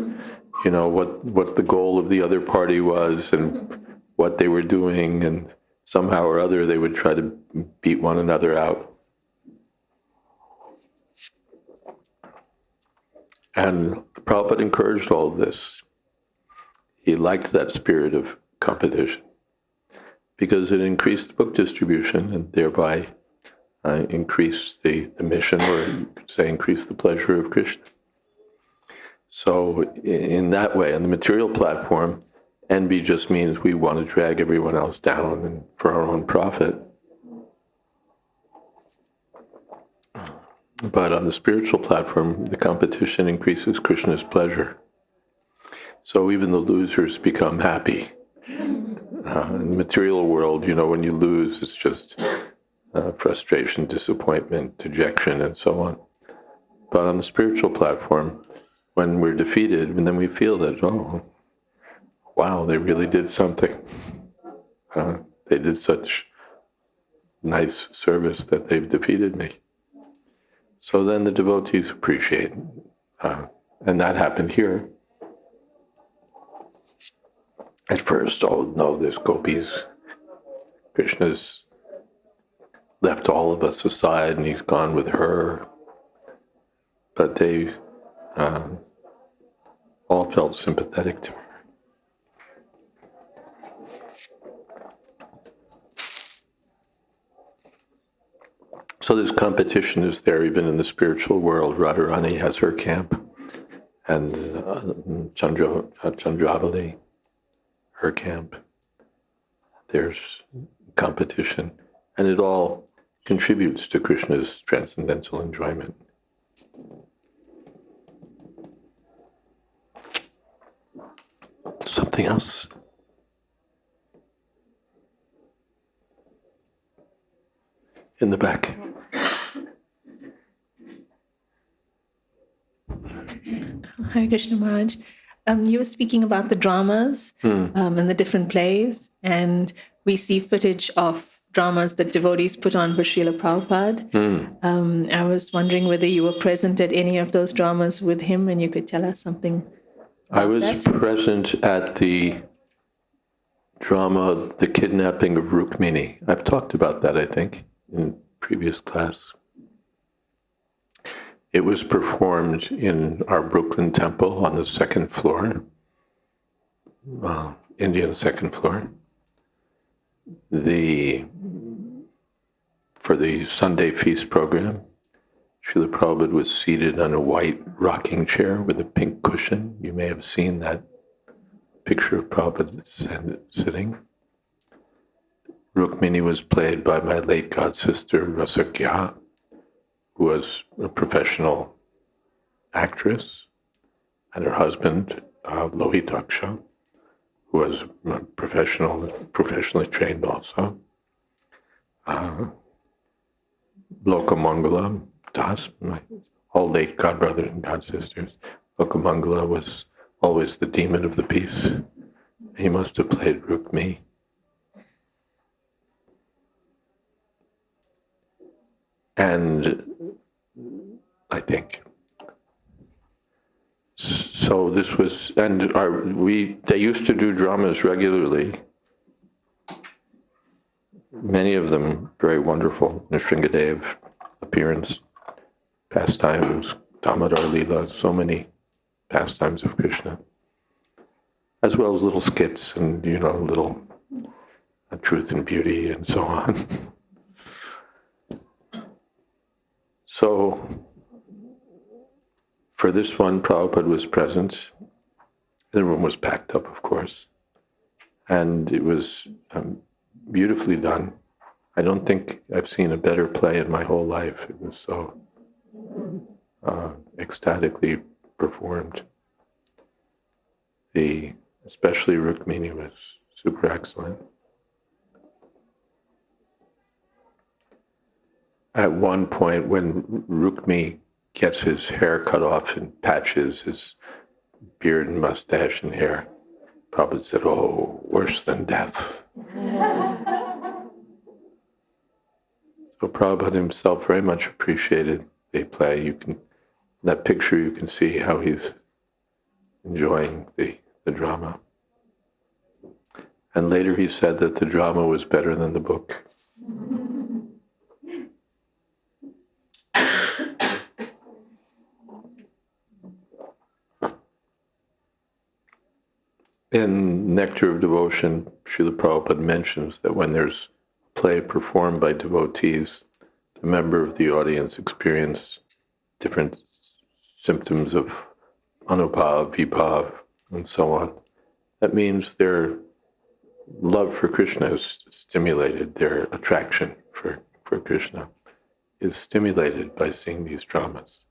the goal of the other party was and what they were doing, and somehow or other they would try to beat one another out. And Prabhupada encouraged all of this. He liked that spirit of competition because it increased book distribution and thereby increased the mission, or you could say increased the pleasure of Krishna. So in that way, on the material platform, envy just means we want to drag everyone else down and for our own profit. But on the spiritual platform, the competition increases Krishna's pleasure. So even the losers become happy. In the material world, when you lose, it's just frustration, disappointment, dejection, and so on. But on the spiritual platform, when we're defeated, and then we feel that, oh, wow, they really did something. They did such nice service that they've defeated me. So then the devotees appreciate, and that happened here. At first, oh no, there's Gopīs. Krishna's left all of us aside and he's gone with her. But they all felt sympathetic to her. So this competition is there even in the spiritual world. Radharani has her camp, and Chandravali, her camp. There's competition, and it all contributes to Krishna's transcendental enjoyment. Something else? In the back. Hare Krishna Maharaj. You were speaking about the dramas and the different plays, and we see footage of dramas that devotees put on for Srila Prabhupada. I was wondering whether you were present at any of those dramas with him, and you could tell us something about I was that. present at the drama, The Kidnapping of Rukmini. I've talked about that, I think, in previous class. It was performed in our Brooklyn temple on the second floor, Indian second floor. For the Sunday feast program, Srila Prabhupada was seated on a white rocking chair with a pink cushion. You may have seen that picture of Prabhupada sitting. Rukmini was played by my late god sister Rasakya, who was a professional actress, and her husband Lohitaksha, who was professionally trained also. Lokamangala Das, my all late godbrother and godsisters. Lokamangala was always the demon of the piece. He must have played Rukmi. And I think so. This was, and they used to do dramas regularly. Many of them very wonderful. Nrsingadev appearance, pastimes, Damodar Leela, so many pastimes of Krishna, as well as little skits and little Truth and Beauty and so on. So for this one, Prabhupada was present. The room was packed up, of course, and it was beautifully done. I don't think I've seen a better play in my whole life. It was so ecstatically performed. Especially Rukmini was super excellent. At one point, when Rukmi gets his hair cut off in patches, his beard and mustache and hair, Prabhupada said, "Oh, worse than death." So Prabhupada himself very much appreciated the play. That picture, you can see how he's enjoying the drama. And later he said that the drama was better than the book. In Nectar of Devotion, Srila Prabhupada mentions that when there's a play performed by devotees, the member of the audience experience different symptoms of anubhav, vibhav, and so on. That means their love for Krishna is stimulated, their attraction for Krishna is stimulated by seeing these dramas.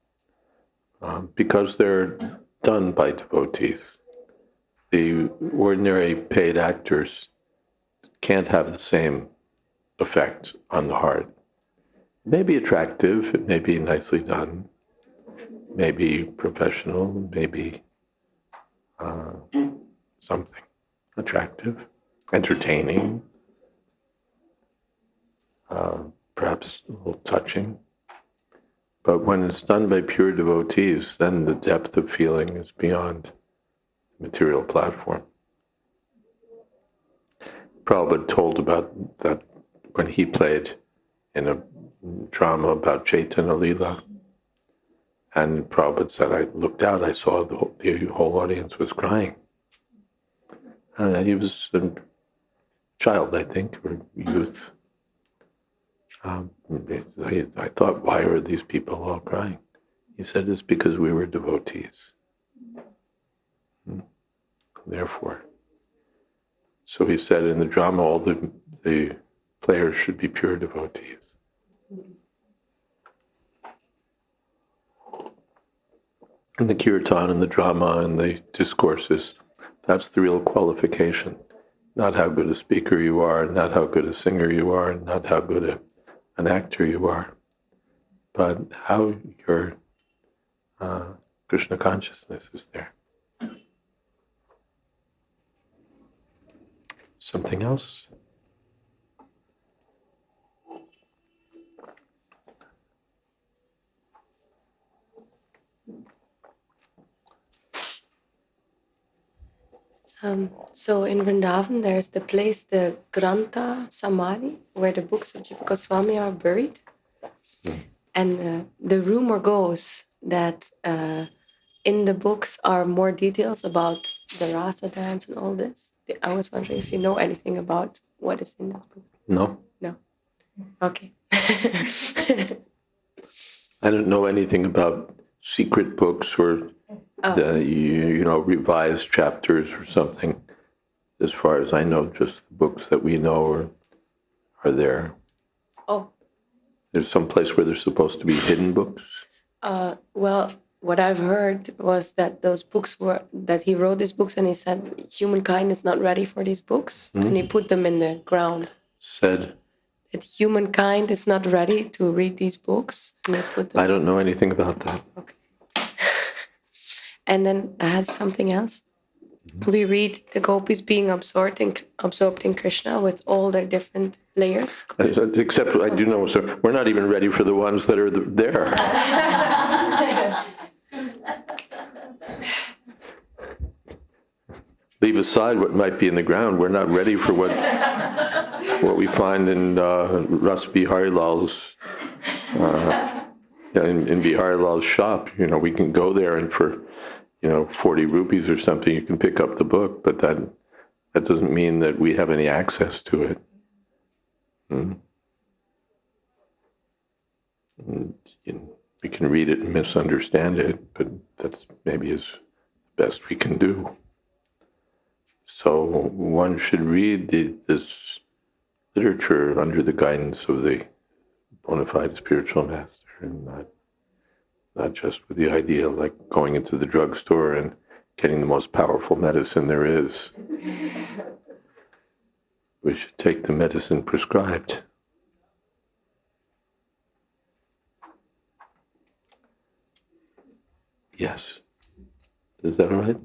Because they're done by devotees. The ordinary paid actors can't have the same effect on the heart. It may be attractive, it may be nicely done, maybe professional, maybe something attractive, entertaining, perhaps a little touching. But when it's done by pure devotees, then the depth of feeling is beyond material platform. Prabhupada told about that when he played in a drama about Chaitanya Leela, and Prabhupada said, I looked out, I saw the whole audience was crying. And he was a child, I think, or youth. I thought, why are these people all crying? He said, it's because we were devotees. Therefore. So he said in the drama, all the players should be pure devotees. And the kirtan and the drama and the discourses, that's the real qualification. Not how good a speaker you are, not how good a singer you are, not how good an actor you are, but how your Krishna consciousness is there. Something else? So in Vrindavan, there's the place, the Grantha Samadhi, where the books of Jiva Goswami are buried. And the rumor goes that in the books are more details about the rasa dance and all this. I was wondering if you know anything about what is in that book. No. No. Okay. I don't know anything about secret books or revised chapters or something. As far as I know, just the books that we know are there? Oh, There's some place where there's supposed to be hidden books. well, what I've heard was that those books were that he wrote these books, and he said humankind is not ready for these books, and he put them in the ground. Said, That humankind is not ready to read these books, and they put them. I don't know anything about that. Okay. And then I had something else. We read the gopis being absorbed in Krishna with all their different layers. Except I do know, sir, we're not even ready for the ones that are there. Leave aside what might be in the ground. We're not ready for what we find in Ras Biharilal's in Biharilal's shop. You know, we can go there, and for 40 rupees or something, you can pick up the book, but that doesn't mean that we have any access to it. And, we can read it and misunderstand it, but that's maybe as best we can do. So one should read this literature under the guidance of the bona fide spiritual master, and not just with the idea of like going into the drugstore and getting the most powerful medicine there is. We should take the medicine prescribed. Yes. Is that all right?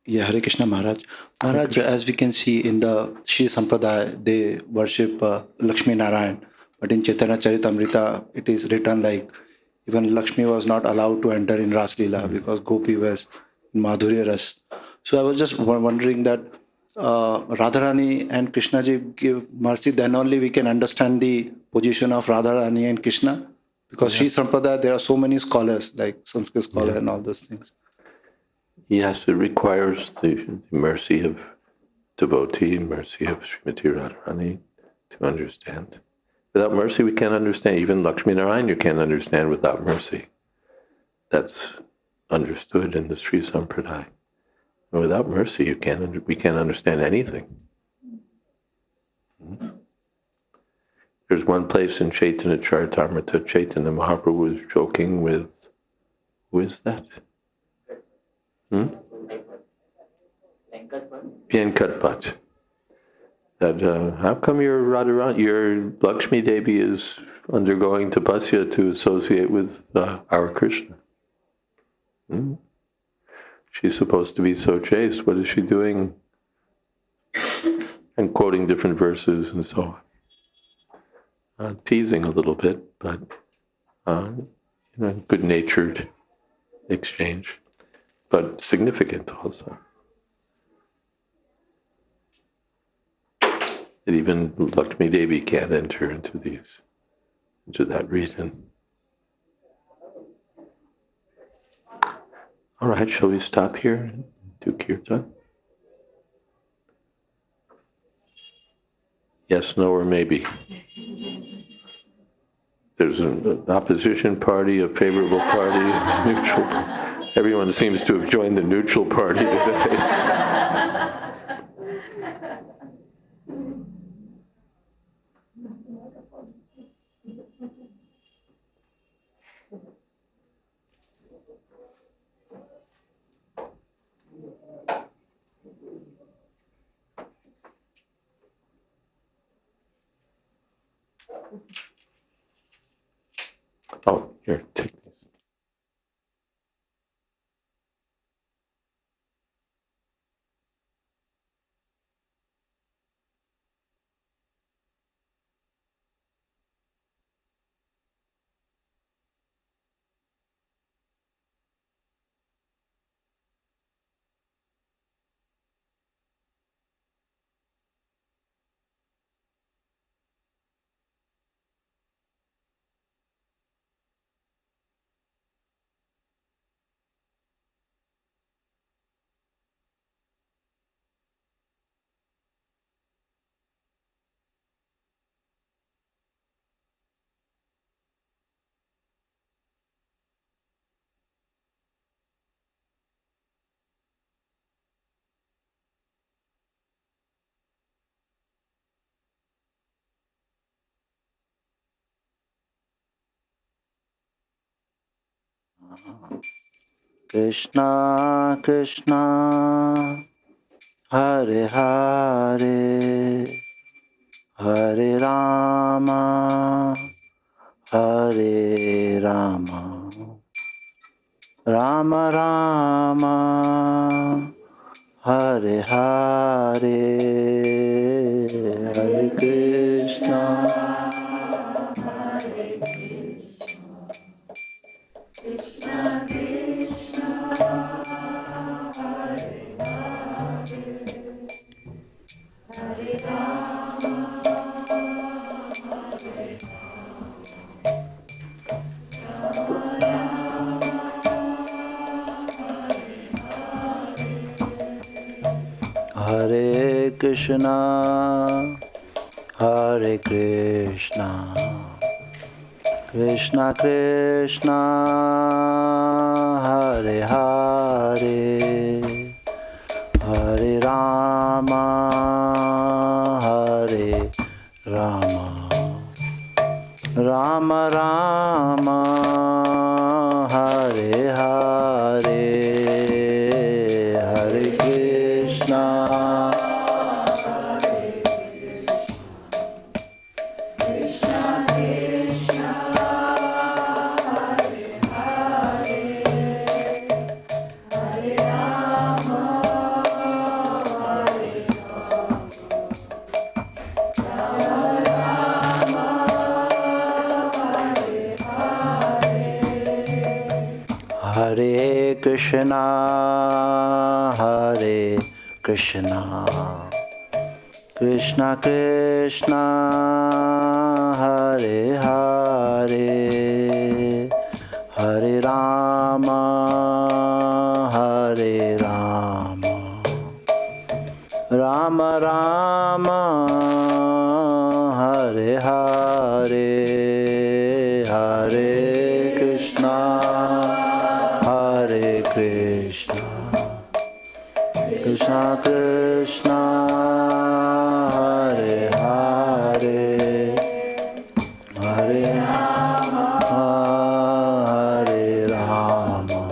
Yeah, Hare Krishna Maharaj. Maharaj, as we can see in the Shri Sampradaya, they worship Lakshmi Narayan. But in Chaitanya Charitamrita, it is written like even Lakshmi was not allowed to enter in Ras Leela because Gopi was in Madhurya Ras. So I was just wondering that Radharani and Krishna ji give mercy, then only we can understand the position of Radharani and Krishna. Because Shri Sampradaya, there are so many scholars, like Sanskrit scholar and all those things. Yes, it requires the mercy of devotee, mercy of Srimati Radharani to understand. Without mercy, we can't understand. Even Lakshmi Narayan, you can't understand without mercy. That's understood in the Sri Sampradaya. And without mercy, we can't understand anything. There's one place in Chaitanya Charitamrita, Chaitanya Mahaprabhu was joking with, who is that? Venkat Bhatt. That how come your Lakshmi Devi is undergoing tapasya to associate with our Krishna? She's supposed to be so chaste. What is she doing? And quoting different verses and so on. Teasing a little bit, but good-natured exchange, but significant also. That even Lakshmi Devi can't enter into that region. All right, shall we stop here and do kirtan? Yes, no, or maybe. There's an opposition party, a favorable party, a neutral. Everyone seems to have joined the neutral party today. Oh, here, take this. Krishna Krishna Hare Hare Hare Rama Hare Rama Rama Rama Hare Hare Hare Krishna Hare Krishna, Hare Krishna, Krishna Krishna, Hare Hare, Hare Rama, Hare Rama, Rama Rama, Hare Hare, Hare Krishna. Hare Krishna, Hare Krishna, Krishna Krishna, Hare Hare, Hare Rama, Hare Rama, Rama Rama, Hare Hare, Hare Krishna, Hare Krishna, Krishna Krishna, Hare Hare, Hare Rama, Hare Rama,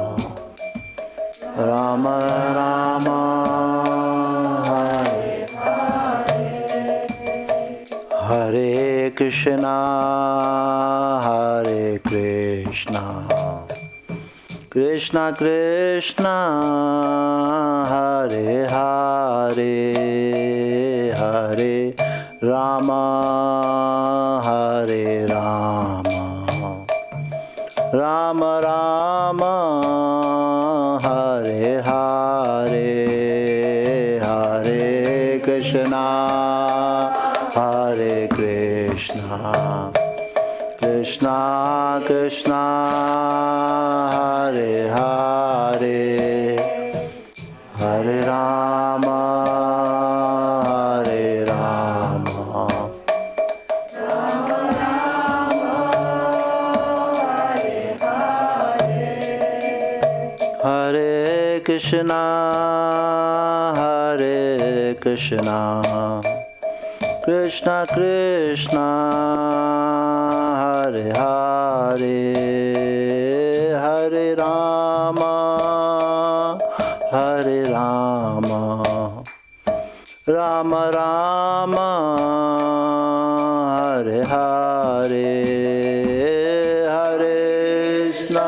Rama Rama, Hare Hare Krishna, Hare Krishna, Krishna Krishna, Hare Hare, Hare Rama, Hare Rama, Rama Rama, Hare Hare, Hare Krishna, Hare Krishna, Krishna Krishna, Hare Hare, Hare Rama, Hare Rama, Hare Krishna, Hare Krishna, Krishna Krishna, Hare Hare, Hare Rama, Hare Rama, Rama Rama, Hare Hare, Hare Krishna,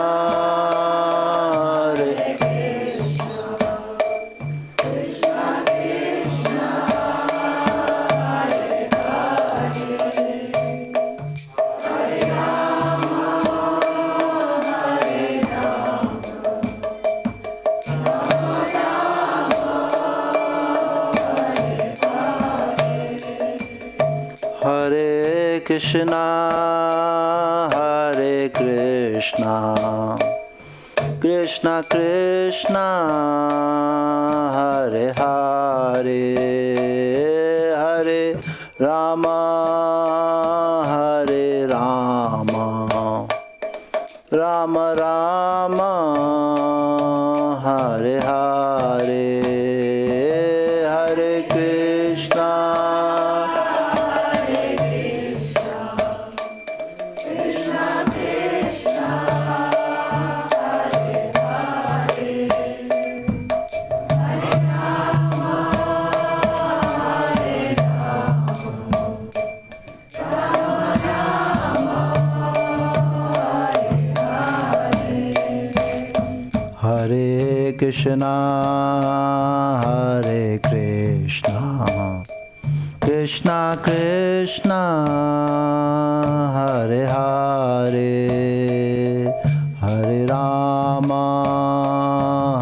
Hare Hare Krishna, Hare Krishna, Krishna Krishna, Hare Hare, Hare Rama, Hare Rama, Rama Rama, Hare Hare, Hare Krishna, Krishna Krishna, Hare Krishna, Hare Krishna, Krishna Krishna, Hare Hare, Hare Rama,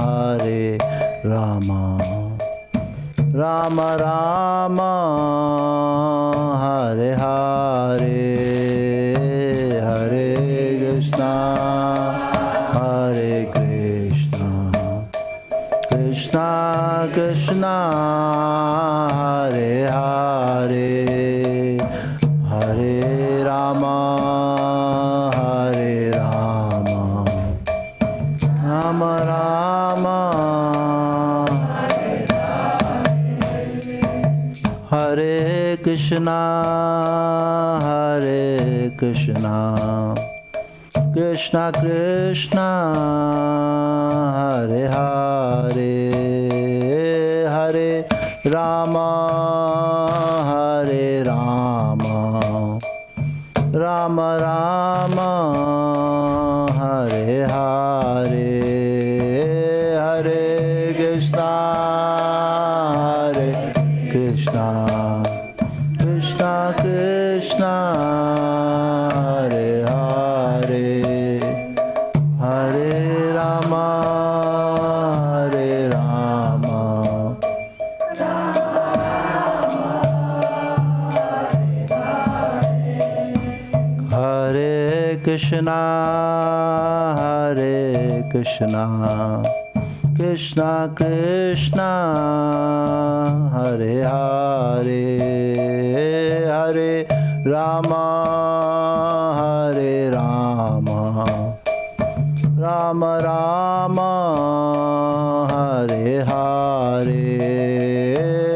Hare Rama, Rama Rama, Hare Hare, Hare Krishna, Hare Krishna, Krishna Krishna, Hare Hare, Hare Rama, Hare Rama, Rama Rama, Hare Krishna, Hare Krishna, Krishna Krishna, Hare Hare, Hare Rama, Hare Rama, Rama Rama, Hare Hare, Hare Krishna, Hare Krishna, Krishna Krishna, Hare Hare, Hare Rama, Hare Rama, Hare Krishna, Hare Krishna, Krishna Krishna, Hare Hare, Hare Rama, Hare Rama, Rama Rama, Hare Hare,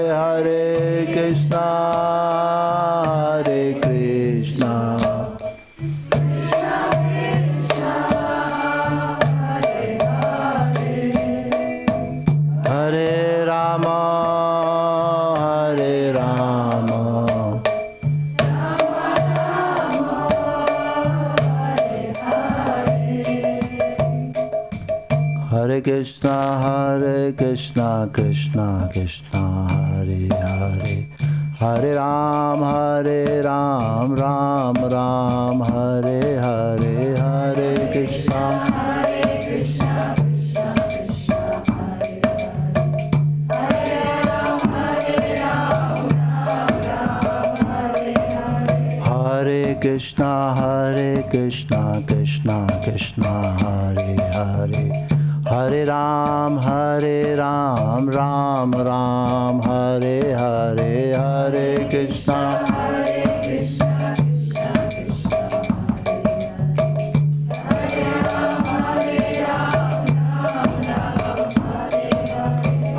Hare Krishna, Hare Krishna, Hare Rama, Hare Rama, Hare Krishna, Hare Krishna, Krishna Krishna, Hare Hare, Hare Ram, Ram Ram, Hare Hare, Hare Krishna, Hare Krishna, Hare Krishna, Krishna Krishna, Hare Hare, Hare Ram, Ram Ram, Hare Hare, Hare Krishna,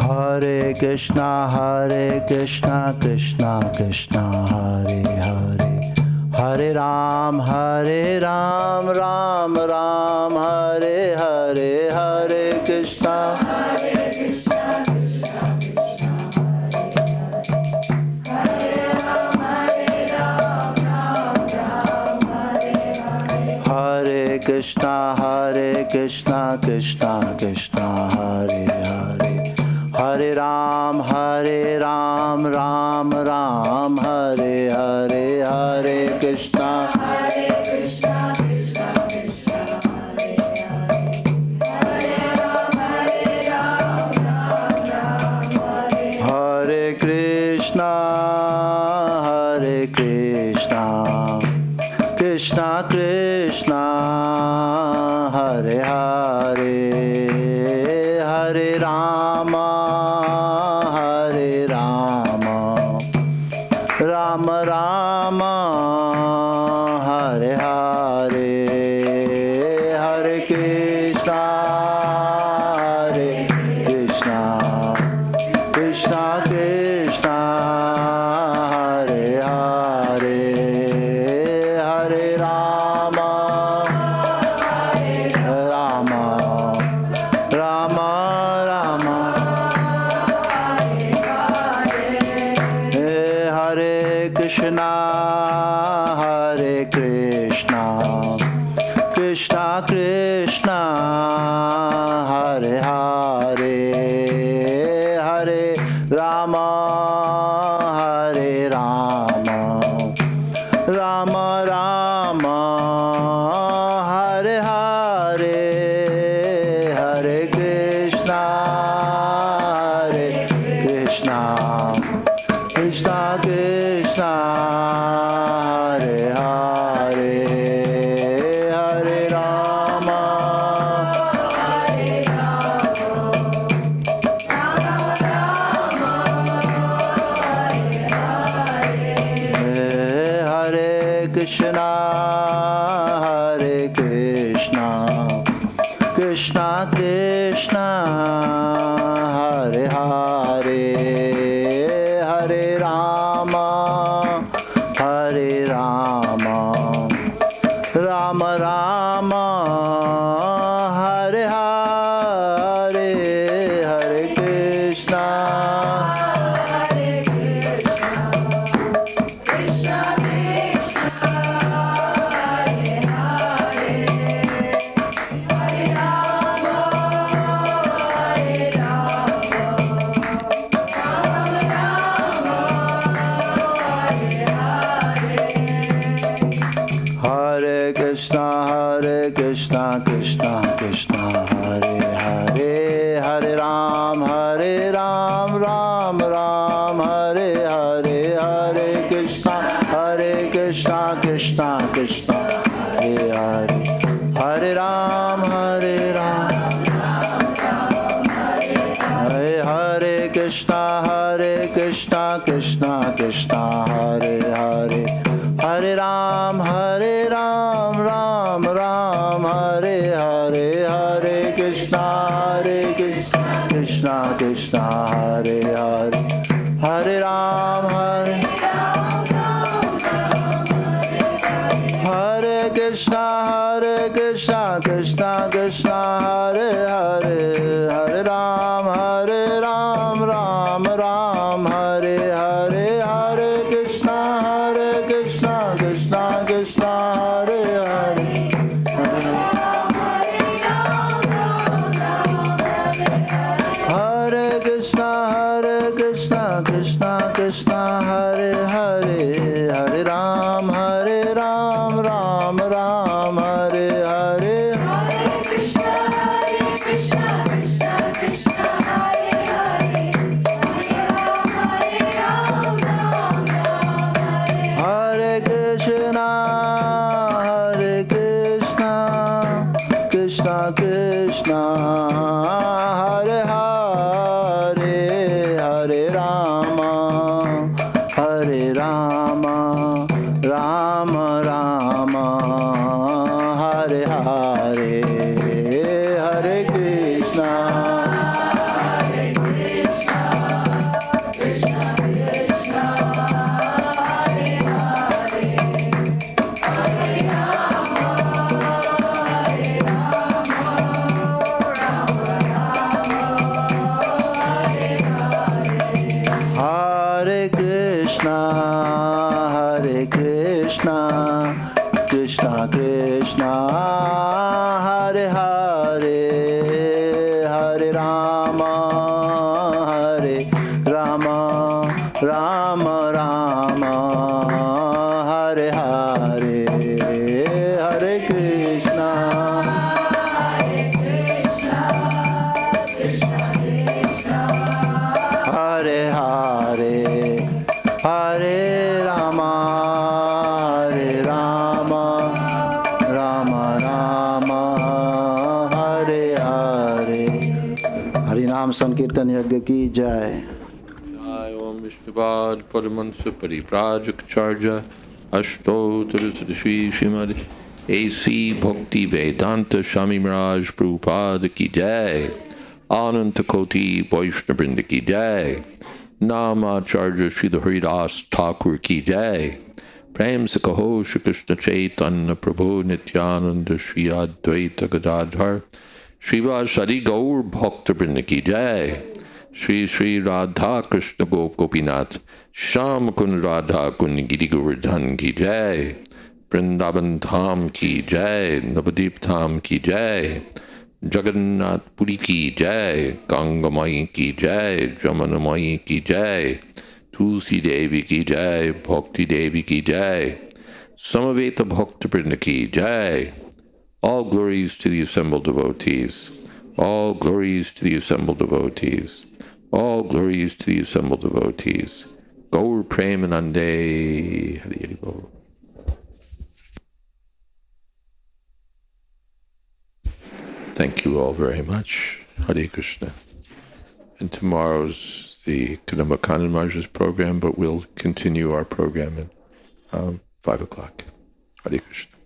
Hare Krishna, Hare Krishna, Krishna Krishna, Hare Hare, Hare Ram, Ram Ram, Hare Hare, Hare Krishna, Hare Krishna, Hare Krishna, Krishna Krishna, Hare Hare, Hare Ram, Ram Ram, Hare Hare, Hare Krishna, Hare Krishna, Hare Krishna, Krishna Krishna, Hare Hare, Hare Rama, Hare Rama, Rama Rama, Hare Hare, Hare Krishna, Hare Krishna, Krishna Krishna, Hare Hare, Hare Rama, Rama Rama, Rama, Hare Krishna, Hare Krishna, Krishna Krishna, Hare Hare, Hare Rama, Rama Rama, Hare Hare, Hare Krishna, Hare Krishna, Krishna Krishna, Hare Hare, Hare Rama, Hare Krishna, Hare Krishna, Krishna Krishna, Hare Hare, Hare Rama, Hare Rama, Rama Rama, Hare Hare, Hare Krishna, Hare Krishna, Krishna Krishna, Hare Hare, Hare Ram, Ram Ram, Hare Hare, Hare Krishna, Krishna Krishna, Hare Hare, Hare Ram, Hare Krishna, Krishna Krishna, Hare Hare, Hare Ram, Ram Ram, Hare Hare, Hare Krishna, Krishna Krishna, Hare Hare, Hare Ram, Hare Krishna, Krishna Krishna, Hare Hare, Hare Ram, Ram Ram, Hare Hare, Hare Krishna, Krishna Krishna, Hare Hare, Hare Krishna, Krishna Krishna, Hare Hare, Hare Ram, Ram Ram, Hare Hare, Hare Krishna, Krishna Krishna, Hare Hare, Hare Rama, Rama Rama, Hare Hare, Hare Krishna, Hare Krishna, Krishna Krishna, Hare Hare, Hare Rama, Rama Rama, Hare Hare, Hare Krishna, Hare Hare, Hare Rama, Rama Rama, Hare Hare, Hari Naam Sankirtan Yajna ki Jai. Jai Om Vishnuvad Paramahansa Parivrajacharya Ashtottara Sadashri Srimad A.C. Bhakti Vedanta Swami Maharaj Prabhupada ki Jai. Ananta Koti Vaishnavrinda ki Jai. Namacharya Srila Haridas Thakur ki Jai. Prem se kaho Shri Krishna Chaitanya Prabhu Nityananda Shri Advaita Gadadhar Srivasadi Gaur Bhakta Vrinda ki Jai. Shri Shri Radha Krishna Gopinath Sham Kun Radha Kun Giri Govardhan ki Jai. Vrindavan Dham ki Jai. Navadip Dham ki Jai. Jagannath Puri ki Jai. Ganga Mai ki Jai. Jamana Mai ki Jai. Tulsi Devi ki jai, Bhakti Devi ki jai, Samaveta Bhakta Vrinda ki jai. All glories to the assembled devotees. All glories to the assembled devotees. All glories to the assembled devotees. Gaur Premanande. Hari Hari Bol. Thank you all very much. Hare Krishna. And tomorrow's the Kadamba Kannan Maharaj's program, but we'll continue our program at 5 o'clock. Hare Krishna.